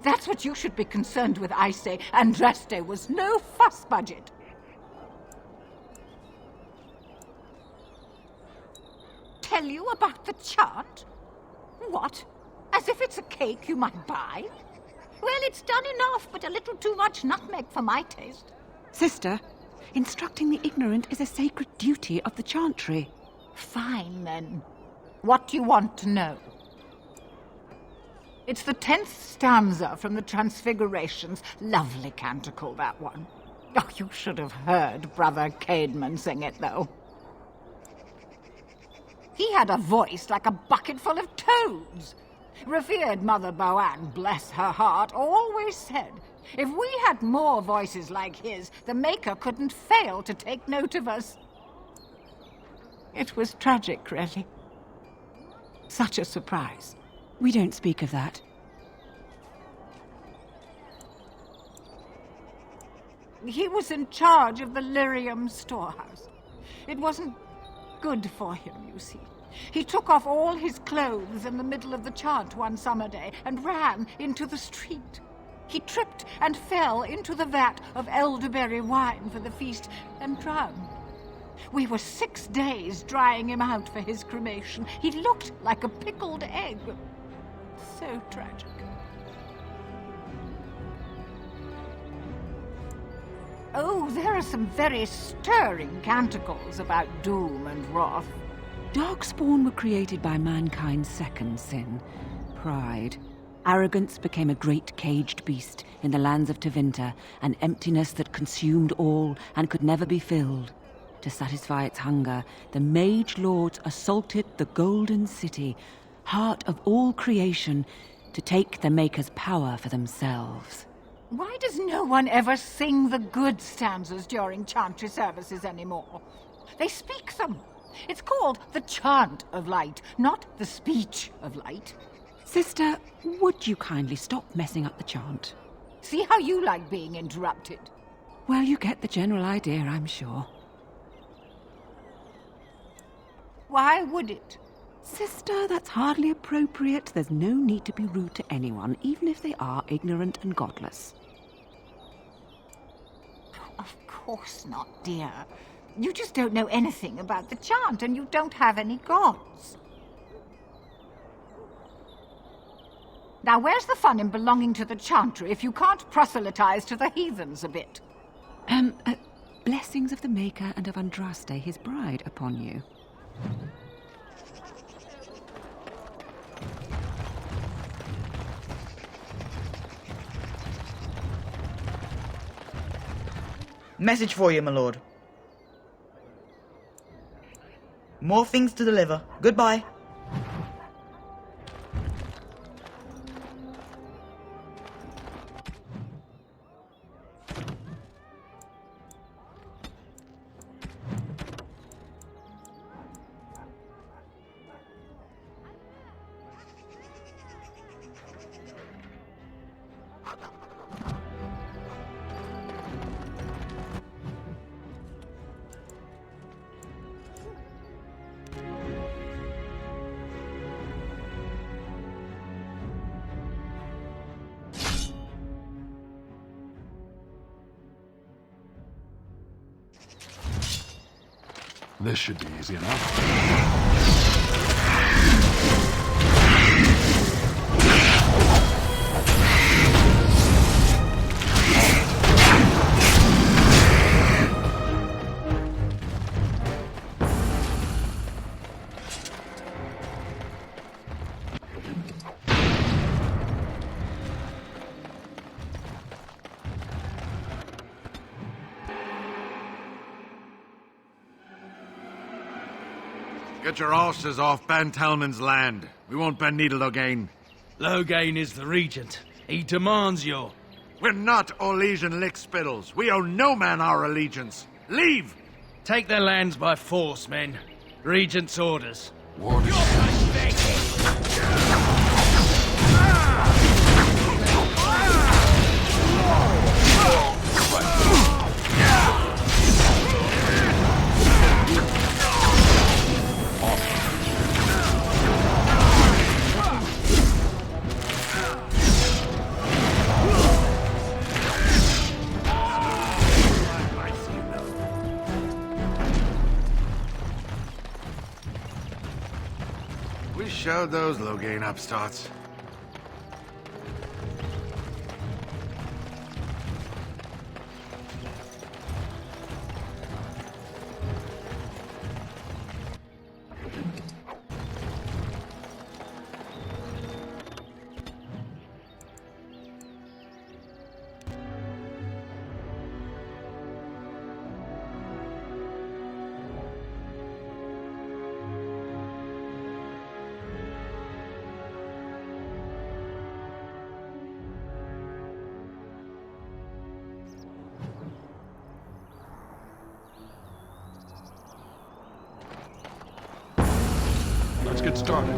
That's what you should be concerned with, I say. Andraste was no fuss budget. Tell you about the chant? What? As if it's a cake you might buy? Well, it's done enough, but a little too much nutmeg for my taste. Sister, instructing the ignorant is a sacred duty of the chantry. Fine, then. What do you want to know? It's the 10th stanza from the Transfigurations. Lovely canticle, that one. Oh, you should have heard Brother Caedmon sing it, though. He had a voice like a bucket full of toads. Revered Mother Boanne, bless her heart, always said, if we had more voices like his, the Maker couldn't fail to take note of us. It was tragic, really. Such a surprise. We don't speak of that. He was in charge of the lyrium storehouse. It wasn't good for him, you see. He took off all his clothes in the middle of the chant one summer day and ran into the street. He tripped and fell into the vat of elderberry wine for the feast and drowned. We were 6 days drying him out for his cremation. He looked like a pickled egg. So tragic. Oh, there are some very stirring canticles about doom and wrath. Darkspawn were created by mankind's second sin, pride. Arrogance became a great caged beast in the lands of Tevinter, an emptiness that consumed all and could never be filled. To satisfy its hunger, the mage lords assaulted the Golden City, heart of all creation, to take the Maker's power for themselves. Why does no one ever sing the good stanzas during chantry services anymore? They speak them. It's called the chant of light, not the speech of light. Sister, would you kindly stop messing up the chant? See how you like being interrupted. Well, you get the general idea, I'm sure. Why would it? Sister, that's hardly appropriate. There's no need to be rude to anyone, even if they are ignorant and godless. Of course not, dear. You just don't know anything about the chant, and you don't have any gods. Now, where's the fun in belonging to the chantry if you can't proselytize to the heathens a bit? Blessings of the Maker and of Andraste, his bride, upon you. Message for you, my lord. More things to deliver. Goodbye. This should be easy enough. Get your horses off Ben Talman's land. We won't bend needle again. Loghain is the regent. He demands your... We're not Orlesian lickspittles. We owe no man our allegiance. Leave! Take their lands by force, men. Regent's orders. Orders. We showed those Loghain upstarts. Let's get started.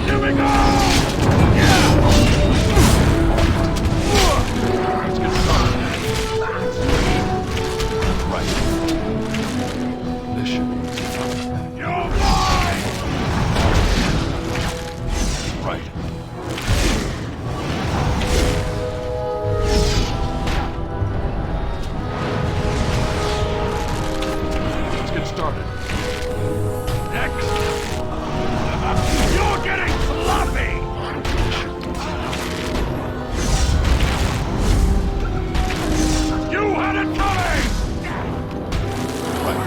Here we go! Let's get started. Right. This should be easy enough. You're mine! Right. Let's get started. Next! You're getting sloppy! You had it coming! Right.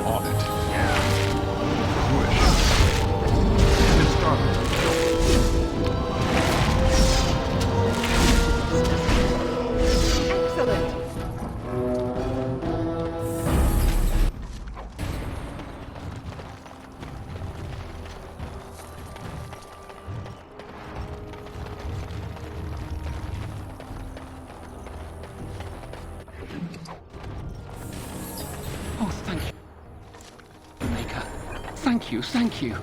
On it. Wish. Get started. Thank you, thank you.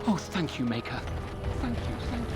Oh, thank you, Maker. Thank you, thank you.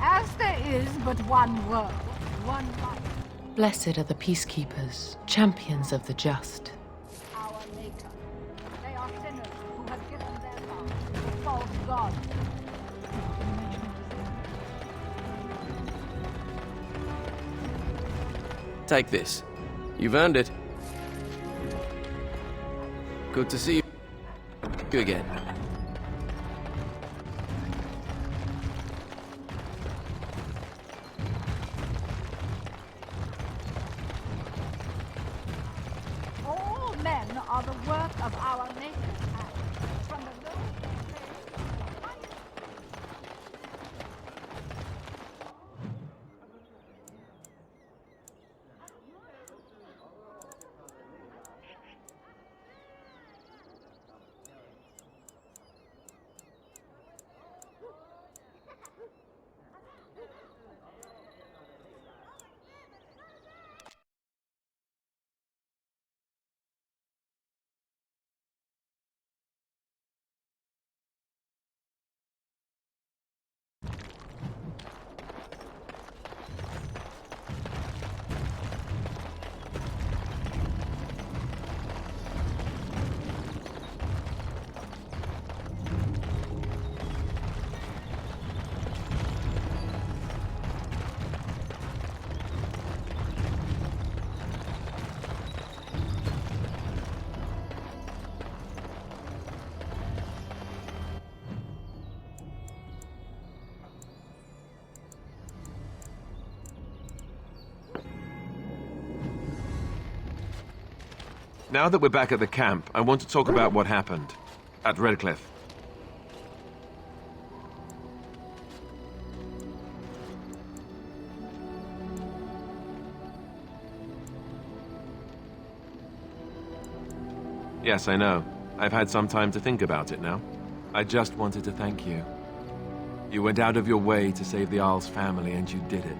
As there is but one world, one life, Blessed are the peacekeepers, champions of the just. our Maker. They are sinners who have given their love to a false god. Take this. You've earned it. Good to see you again. All men are the work of our Maker's hand. From the lowest of slaves to the highest. Now that we're back at the camp, I want to talk about what happened at Redcliffe. Yes, I know. I've had some time to think about it now. I just wanted to thank you. You went out of your way to save the Arl's family, and you did it.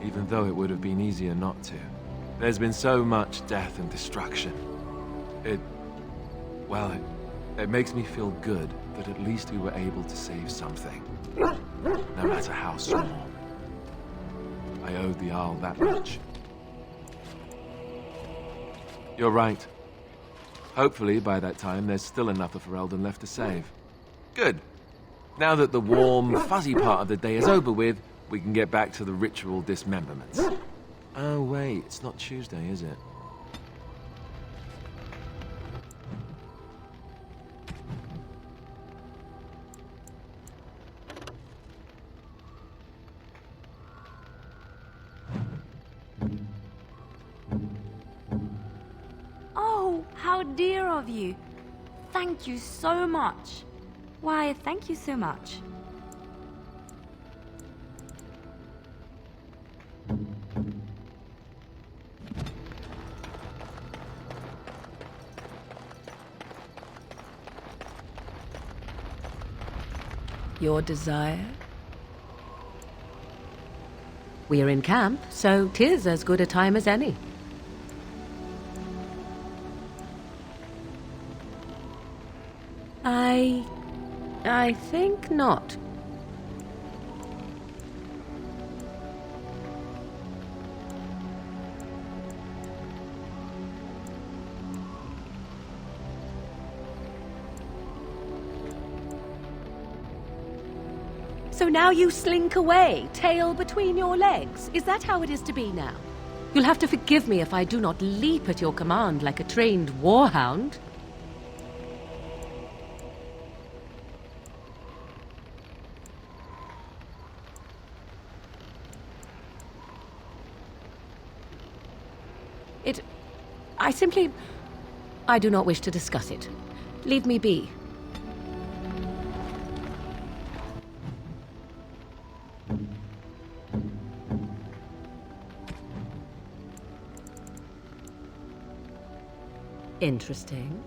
Even though it would have been easier not to. There's been so much death and destruction. It makes me feel good that at least we were able to save something. No matter how small. I owed the Arl that much. You're right. Hopefully, by that time, there's still enough of Ferelden left to save. Good. Now that the warm, fuzzy part of the day is over with, we can get back to the ritual dismemberments. Oh, wait, it's not Tuesday, is it? Oh, how dear of you. Thank you so much. Why, thank you so much. Your desire? We're in camp, so 'tis as good a time as any. I think not. So now you slink away, tail between your legs. Is that how it is to be now? You'll have to forgive me if I do not leap at your command like a trained warhound. I do not wish to discuss it. Leave me be. Interesting.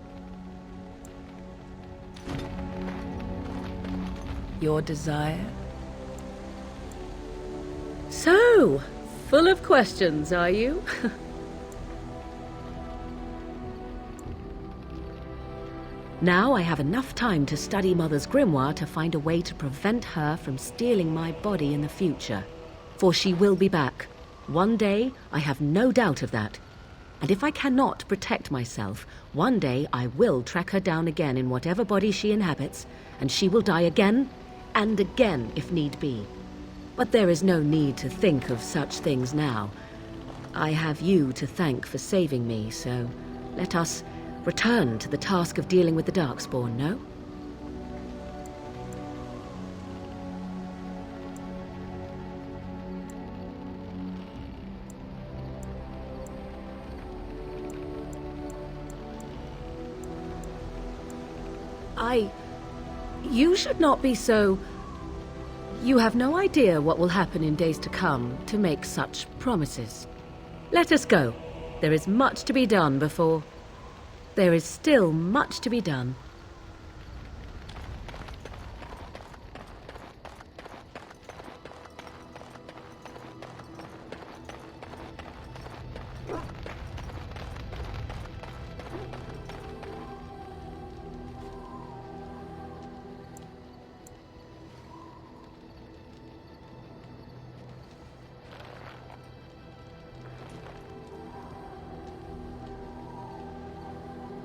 Your desire? So, full of questions, are you? Now I have enough time to study Mother's grimoire to find a way to prevent her from stealing my body in the future. For she will be back. One day, I have no doubt of that. And if I cannot protect myself, one day I will track her down again in whatever body she inhabits, and she will die again and again if need be. But there is no need to think of such things now. I have you to thank for saving me, so let us return to the task of dealing with the Darkspawn, no? You should not be so... You have no idea what will happen in days to come to make such promises. Let us go. There is much to be done before... There is still much to be done.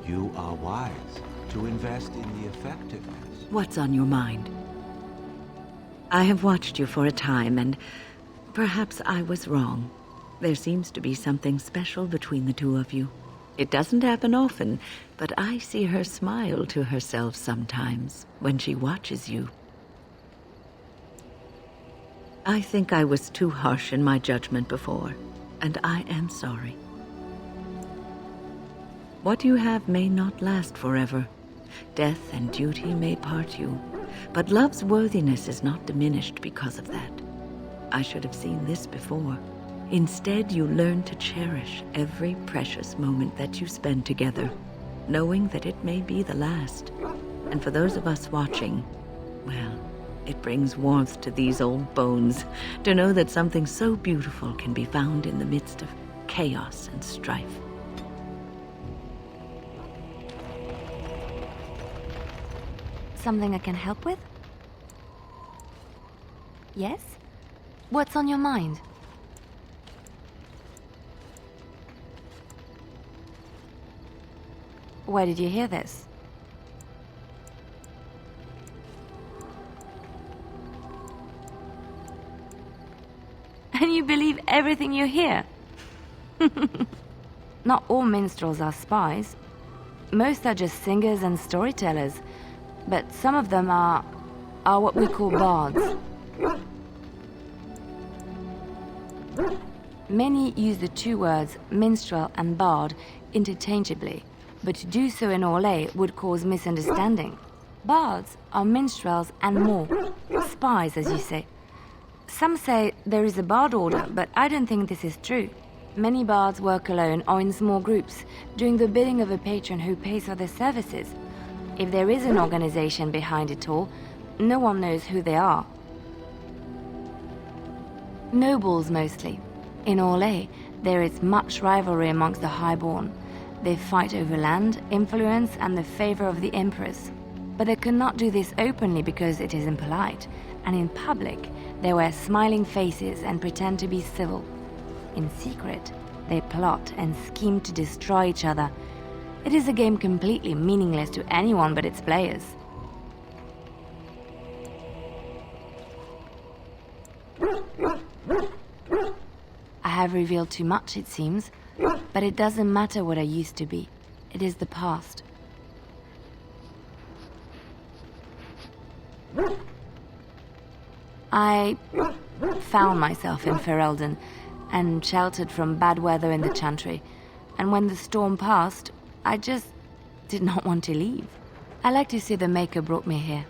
You are wise to invest in the effectiveness. What's on your mind? I have watched you for a time, and perhaps I was wrong. There seems to be something special between the two of you. It doesn't happen often, but I see her smile to herself sometimes when she watches you. I think I was too harsh in my judgment before, and I am sorry. What you have may not last forever. Death and duty may part you, but love's worthiness is not diminished because of that. I should have seen this before. Instead, you learn to cherish every precious moment that you spend together, knowing that it may be the last. And for those of us watching, well, it brings warmth to these old bones to know that something so beautiful can be found in the midst of chaos and strife. Something I can help with? Yes? What's on your mind? Where did you hear this? And you believe everything you hear? Not all minstrels are spies. Most are just singers and storytellers. But some of them are what we call bards. Many use the two words minstrel and bard interchangeably, but to do so in Orlais would cause misunderstanding. Bards are minstrels and more, spies as you say. Some say there is a bard order, but I don't think this is true. Many bards work alone or in small groups, doing the bidding of a patron who pays for their services. If there is an organization behind it all, no one knows who they are. Nobles mostly. In Orlais, there is much rivalry amongst the highborn. They fight over land, influence, and the favor of the empress. But they cannot do this openly because it is impolite, and in public, they wear smiling faces and pretend to be civil. In secret, they plot and scheme to destroy each other. It is a game completely meaningless to anyone but its players. I have revealed too much, it seems, but it doesn't matter what I used to be. It is the past. I found myself in Ferelden and sheltered from bad weather in the Chantry. And when the storm passed, I just did not want to leave. I like to say the Maker brought me here.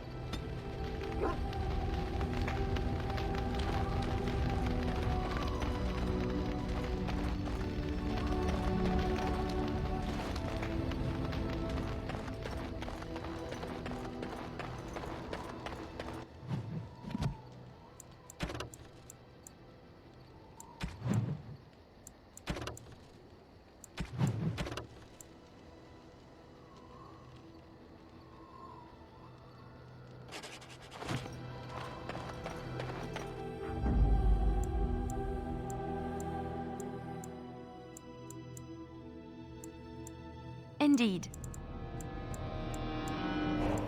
Indeed.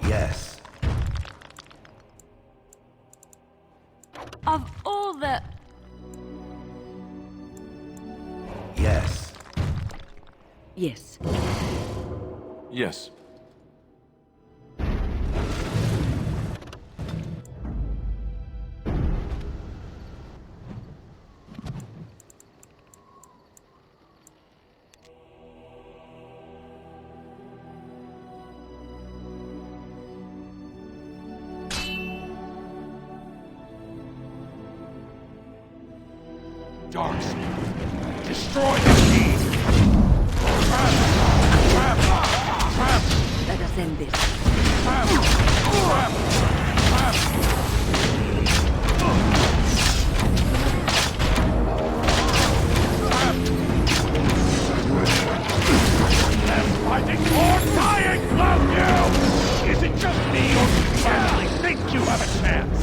Yes. Of all the... Yes. Yes. Yes. Darks. Destroy the key! Trap! Trap! Trap! Let us end this. Trap! Trap! Trap! Left fighting or dying, love you! Is it just me or do you actually think you have a chance?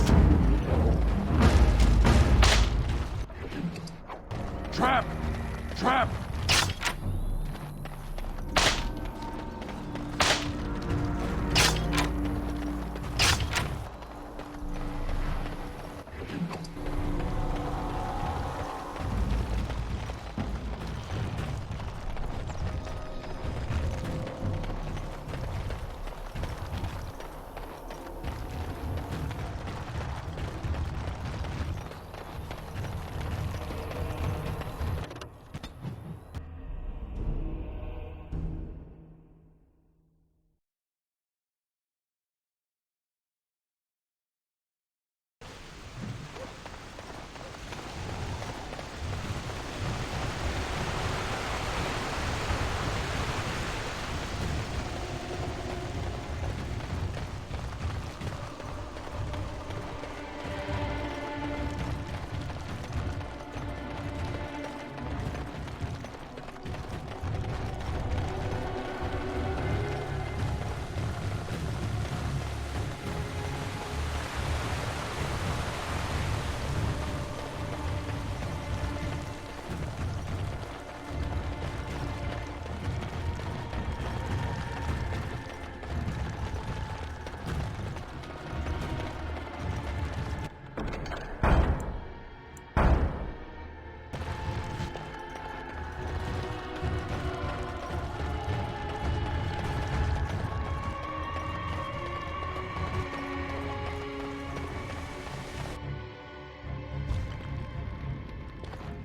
Trap! Trap!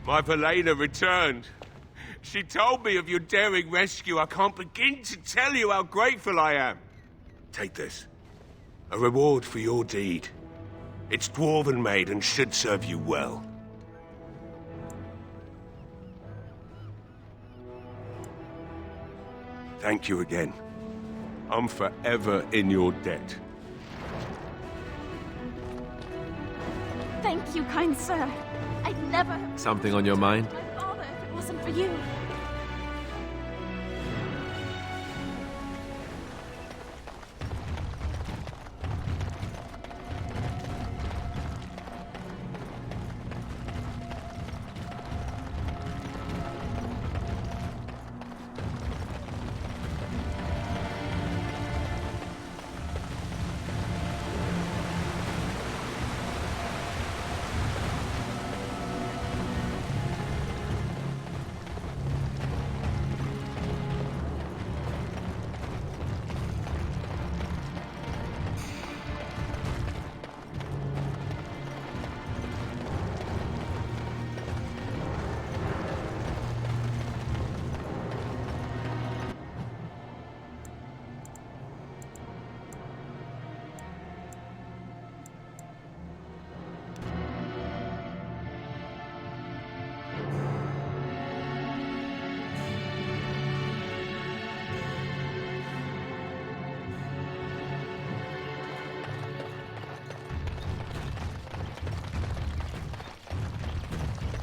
My Valena returned. She told me of your daring rescue. I can't begin to tell you how grateful I am. Take this. A reward for your deed. It's dwarven made and should serve you well. Thank you again. I'm forever in your debt. Thank you, kind sir. I'd never... Something on your mind? My father if it wasn't for you.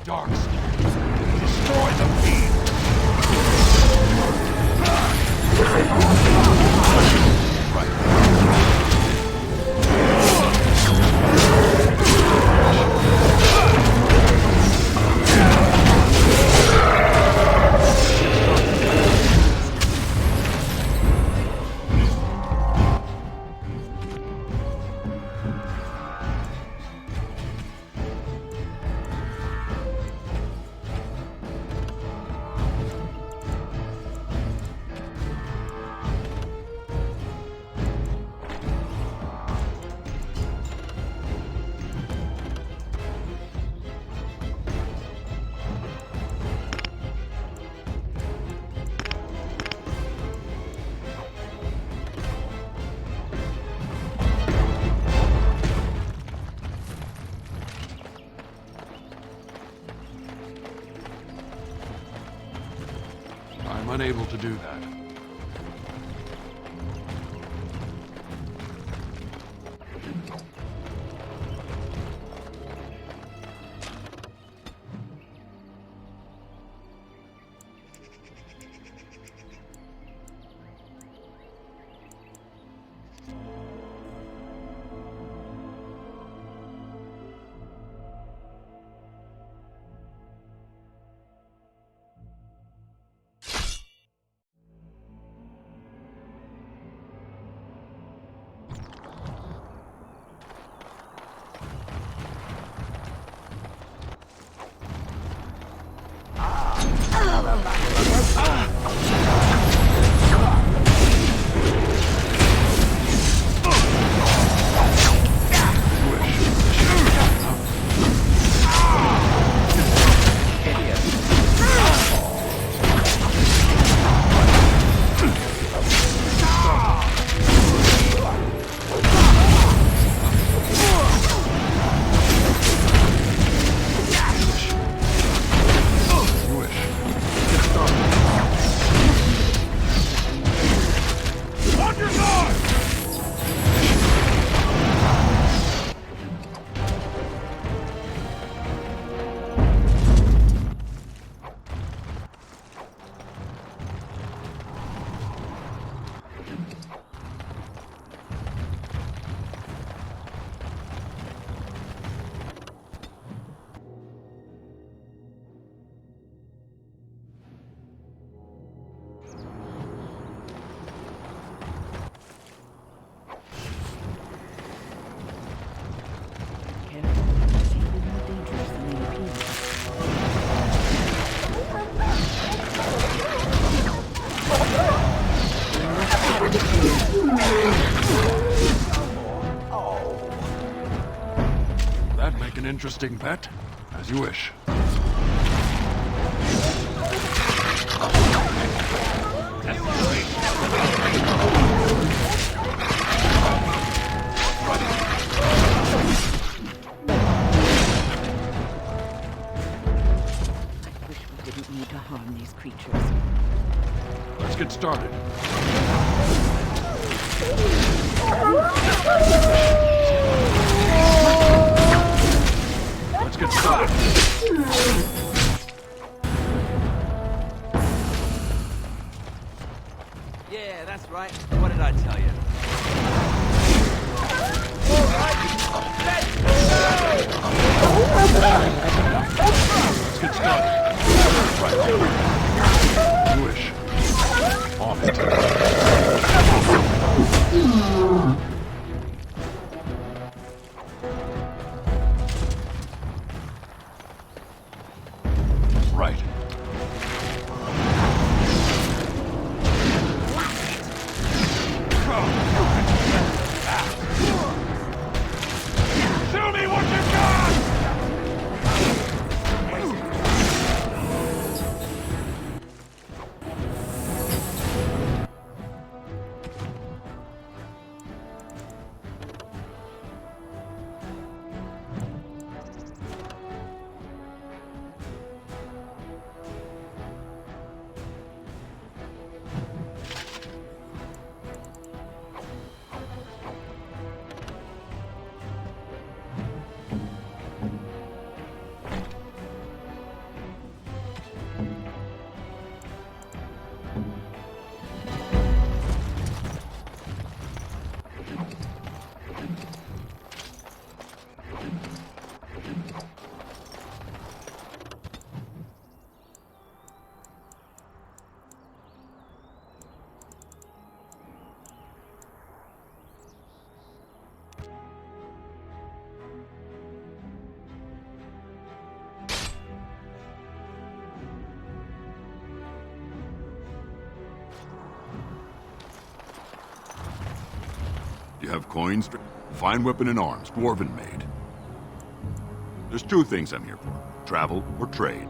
Darkskins. Destroy the fiend. I'm unable to do that. That'd make an interesting bet. As you wish. Didn't need to harm these creatures. Let's get started. Let's get started. Yeah, that's right. What did I tell you? Let's get started. Right. You wish. On it. Right. You have coins, fine weapon and arms, dwarven made. There's two things I'm here for. Travel or trade.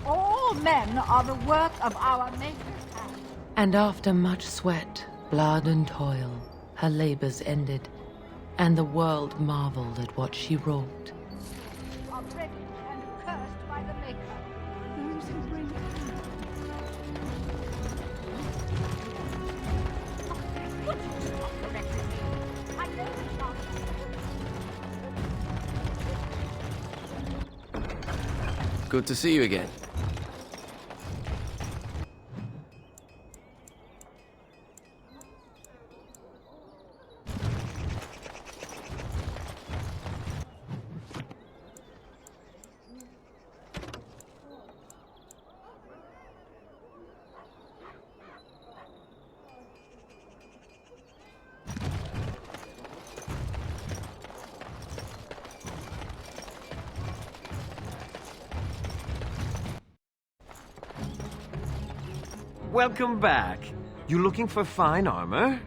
All men are the work of our Maker's hand. And after much sweat, blood, and toil, her labors ended, and the world marveled at what she wrought. You are ready and cursed by the Maker. Those who bring Would you stop correcting me? I know the chance. Good to see you again. Welcome back. You looking for fine armor?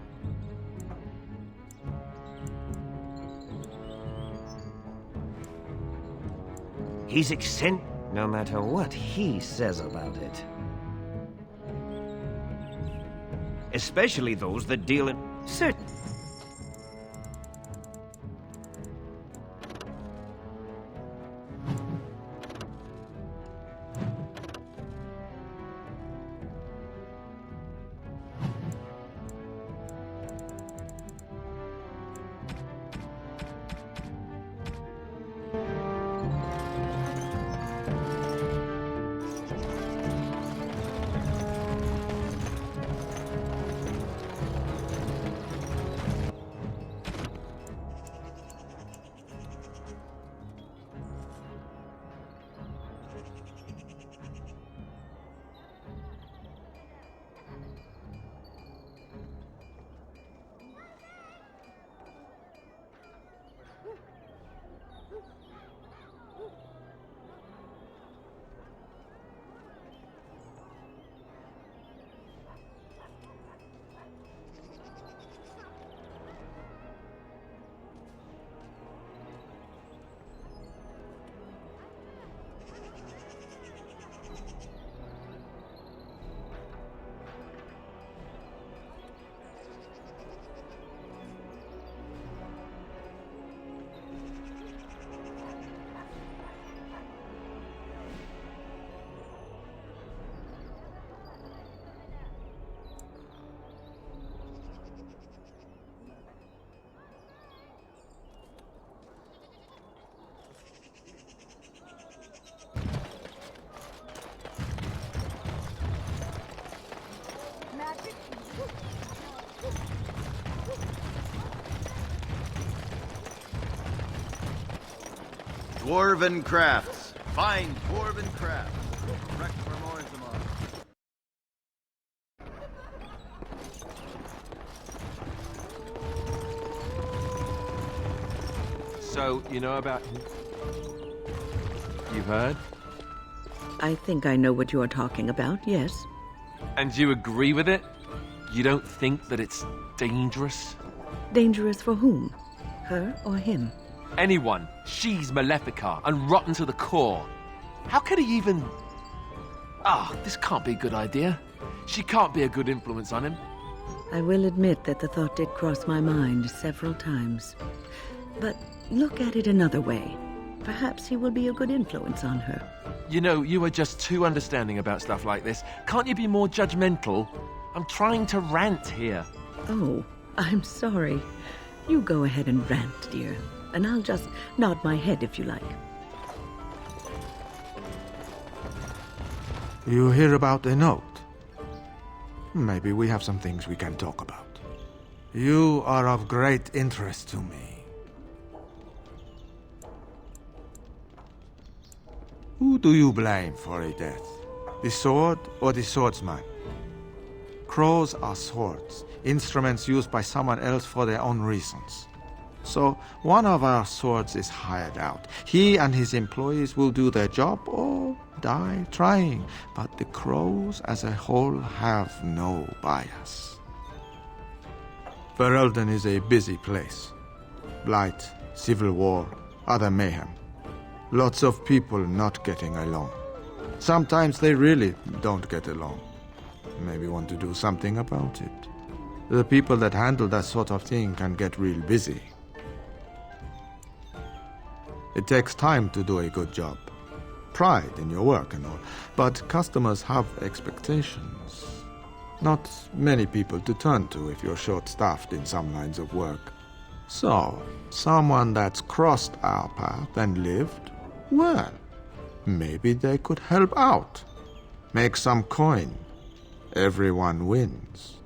He's eccentric, no matter what he says about it. Especially those that deal in certain. Dwarven crafts. Fine dwarven crafts. Direct from Orzammar. So, you know about him? You've heard? I think I know what you are talking about, yes. And you agree with it? You don't think that it's dangerous? Dangerous for whom? Her or him? Anyone. She's Malefica and rotten to the core. How could he even... this can't be a good idea. She can't be a good influence on him. I will admit that the thought did cross my mind several times. But look at it another way. Perhaps he will be a good influence on her. You know, you are just too understanding about stuff like this. Can't you be more judgmental? I'm trying to rant here. Oh, I'm sorry. You go ahead and rant, dear. And I'll just nod my head if you like. You hear about a note? Maybe we have some things we can talk about. You are of great interest to me. Who do you blame for a death? The sword or the swordsman? Crows are swords, instruments used by someone else for their own reasons. So, one of our swords is hired out. He and his employees will do their job or die trying, but the crows as a whole have no bias. Ferelden is a busy place. Blight, civil war, other mayhem. Lots of people not getting along. Sometimes they really don't get along. Maybe want to do something about it. The people that handle that sort of thing can get real busy. It takes time to do a good job. Pride in your work and all. But customers have expectations. Not many people to turn to if you're short-staffed in some lines of work. So, someone that's crossed our path and lived, well, maybe they could help out. Make some coin. Everyone wins.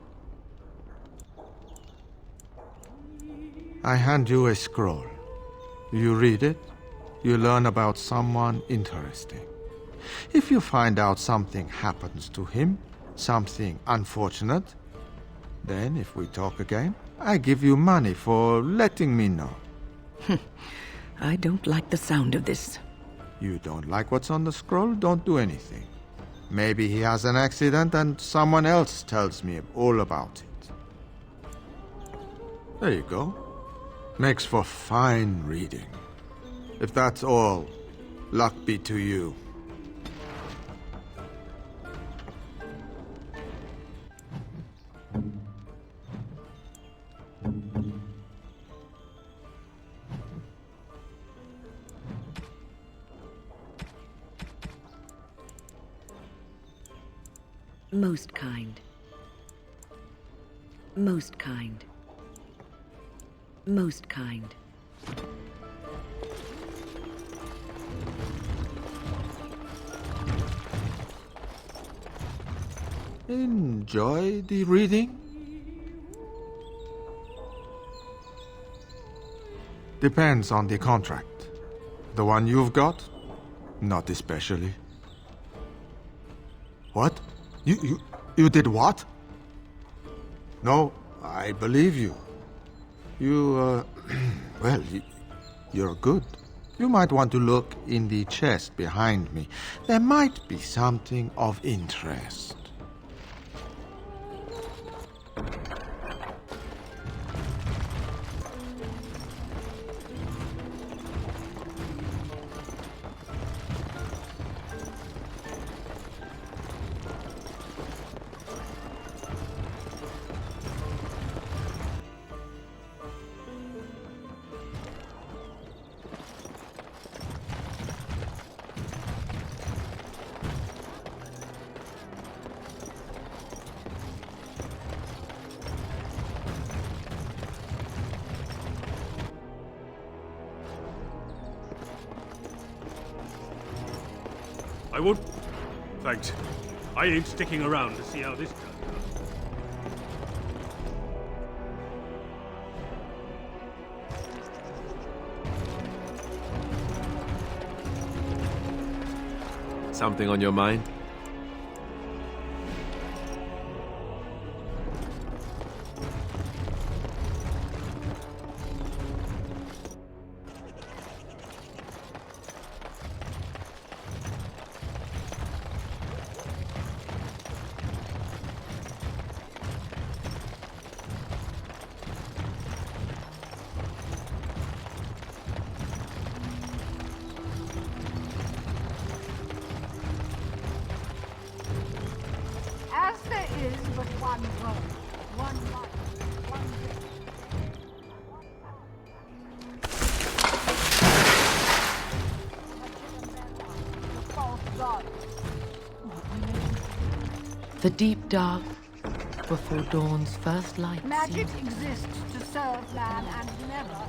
I hand you a scroll. You read it, you learn about someone interesting. If you find out something happens to him, something unfortunate, then if we talk again, I give you money for letting me know. I don't like the sound of this. You don't like what's on the scroll? Don't do anything. Maybe he has an accident and someone else tells me all about it. There you go. Makes for fine reading. If that's all, luck be to you. Most kind. Most kind. Most kind. Enjoy the reading? Depends on the contract. The one you've got? Not especially. What? You did what? No, I believe you. You, well, you're good. You might want to look in the chest behind me. There might be something of interest. I would. Thanks. I ain't sticking around to see how this turns out. Something on your mind? As there is but one road, one life, one death. The deep dark before dawn's first light. Magic exists to serve man and never.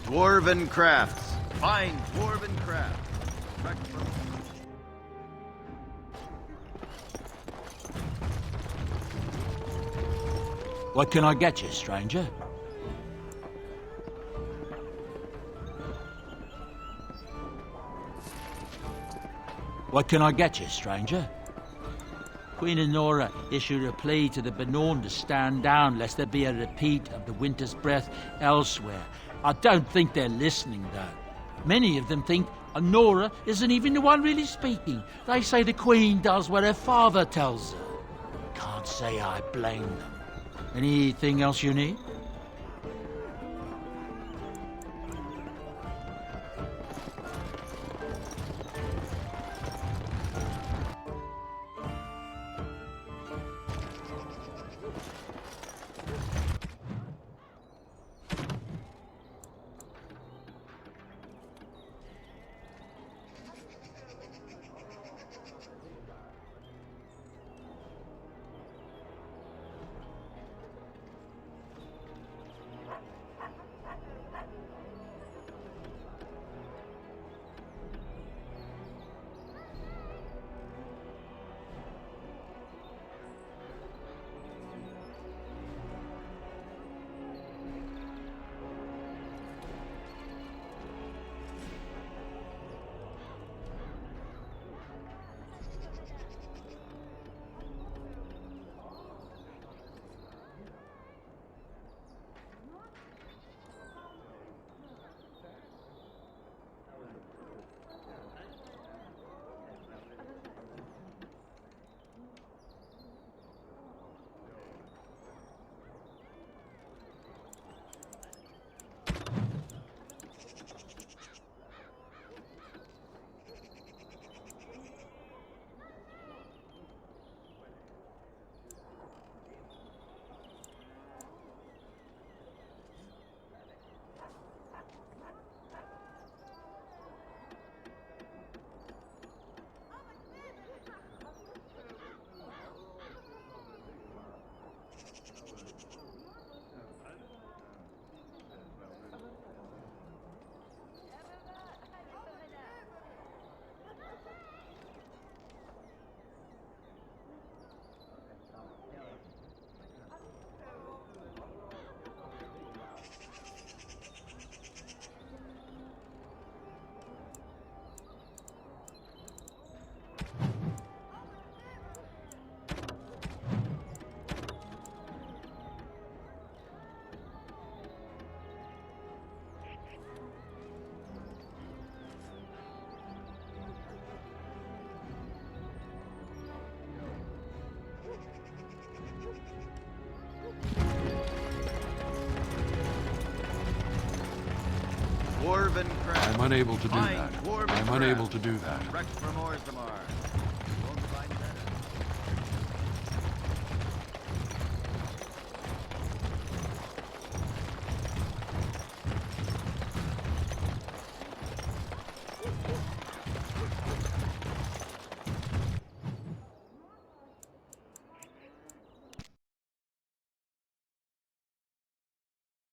Dwarven crafts. Fine dwarven crafts. Direct from... What can I get you, stranger? What can I get you, stranger? Queen Honora issued a plea to the Benorn to stand down lest there be a repeat of the winter's breath elsewhere. I don't think they're listening, though. Many of them think Honora isn't even the one really speaking. They say the Queen does what her father tells her. Can't say I blame them. Anything else you need? Dwarven crafts. I'm unable to do Fine that. dwarven I'm unable crafts. to do that. Direct from Orzammar. Won't find better.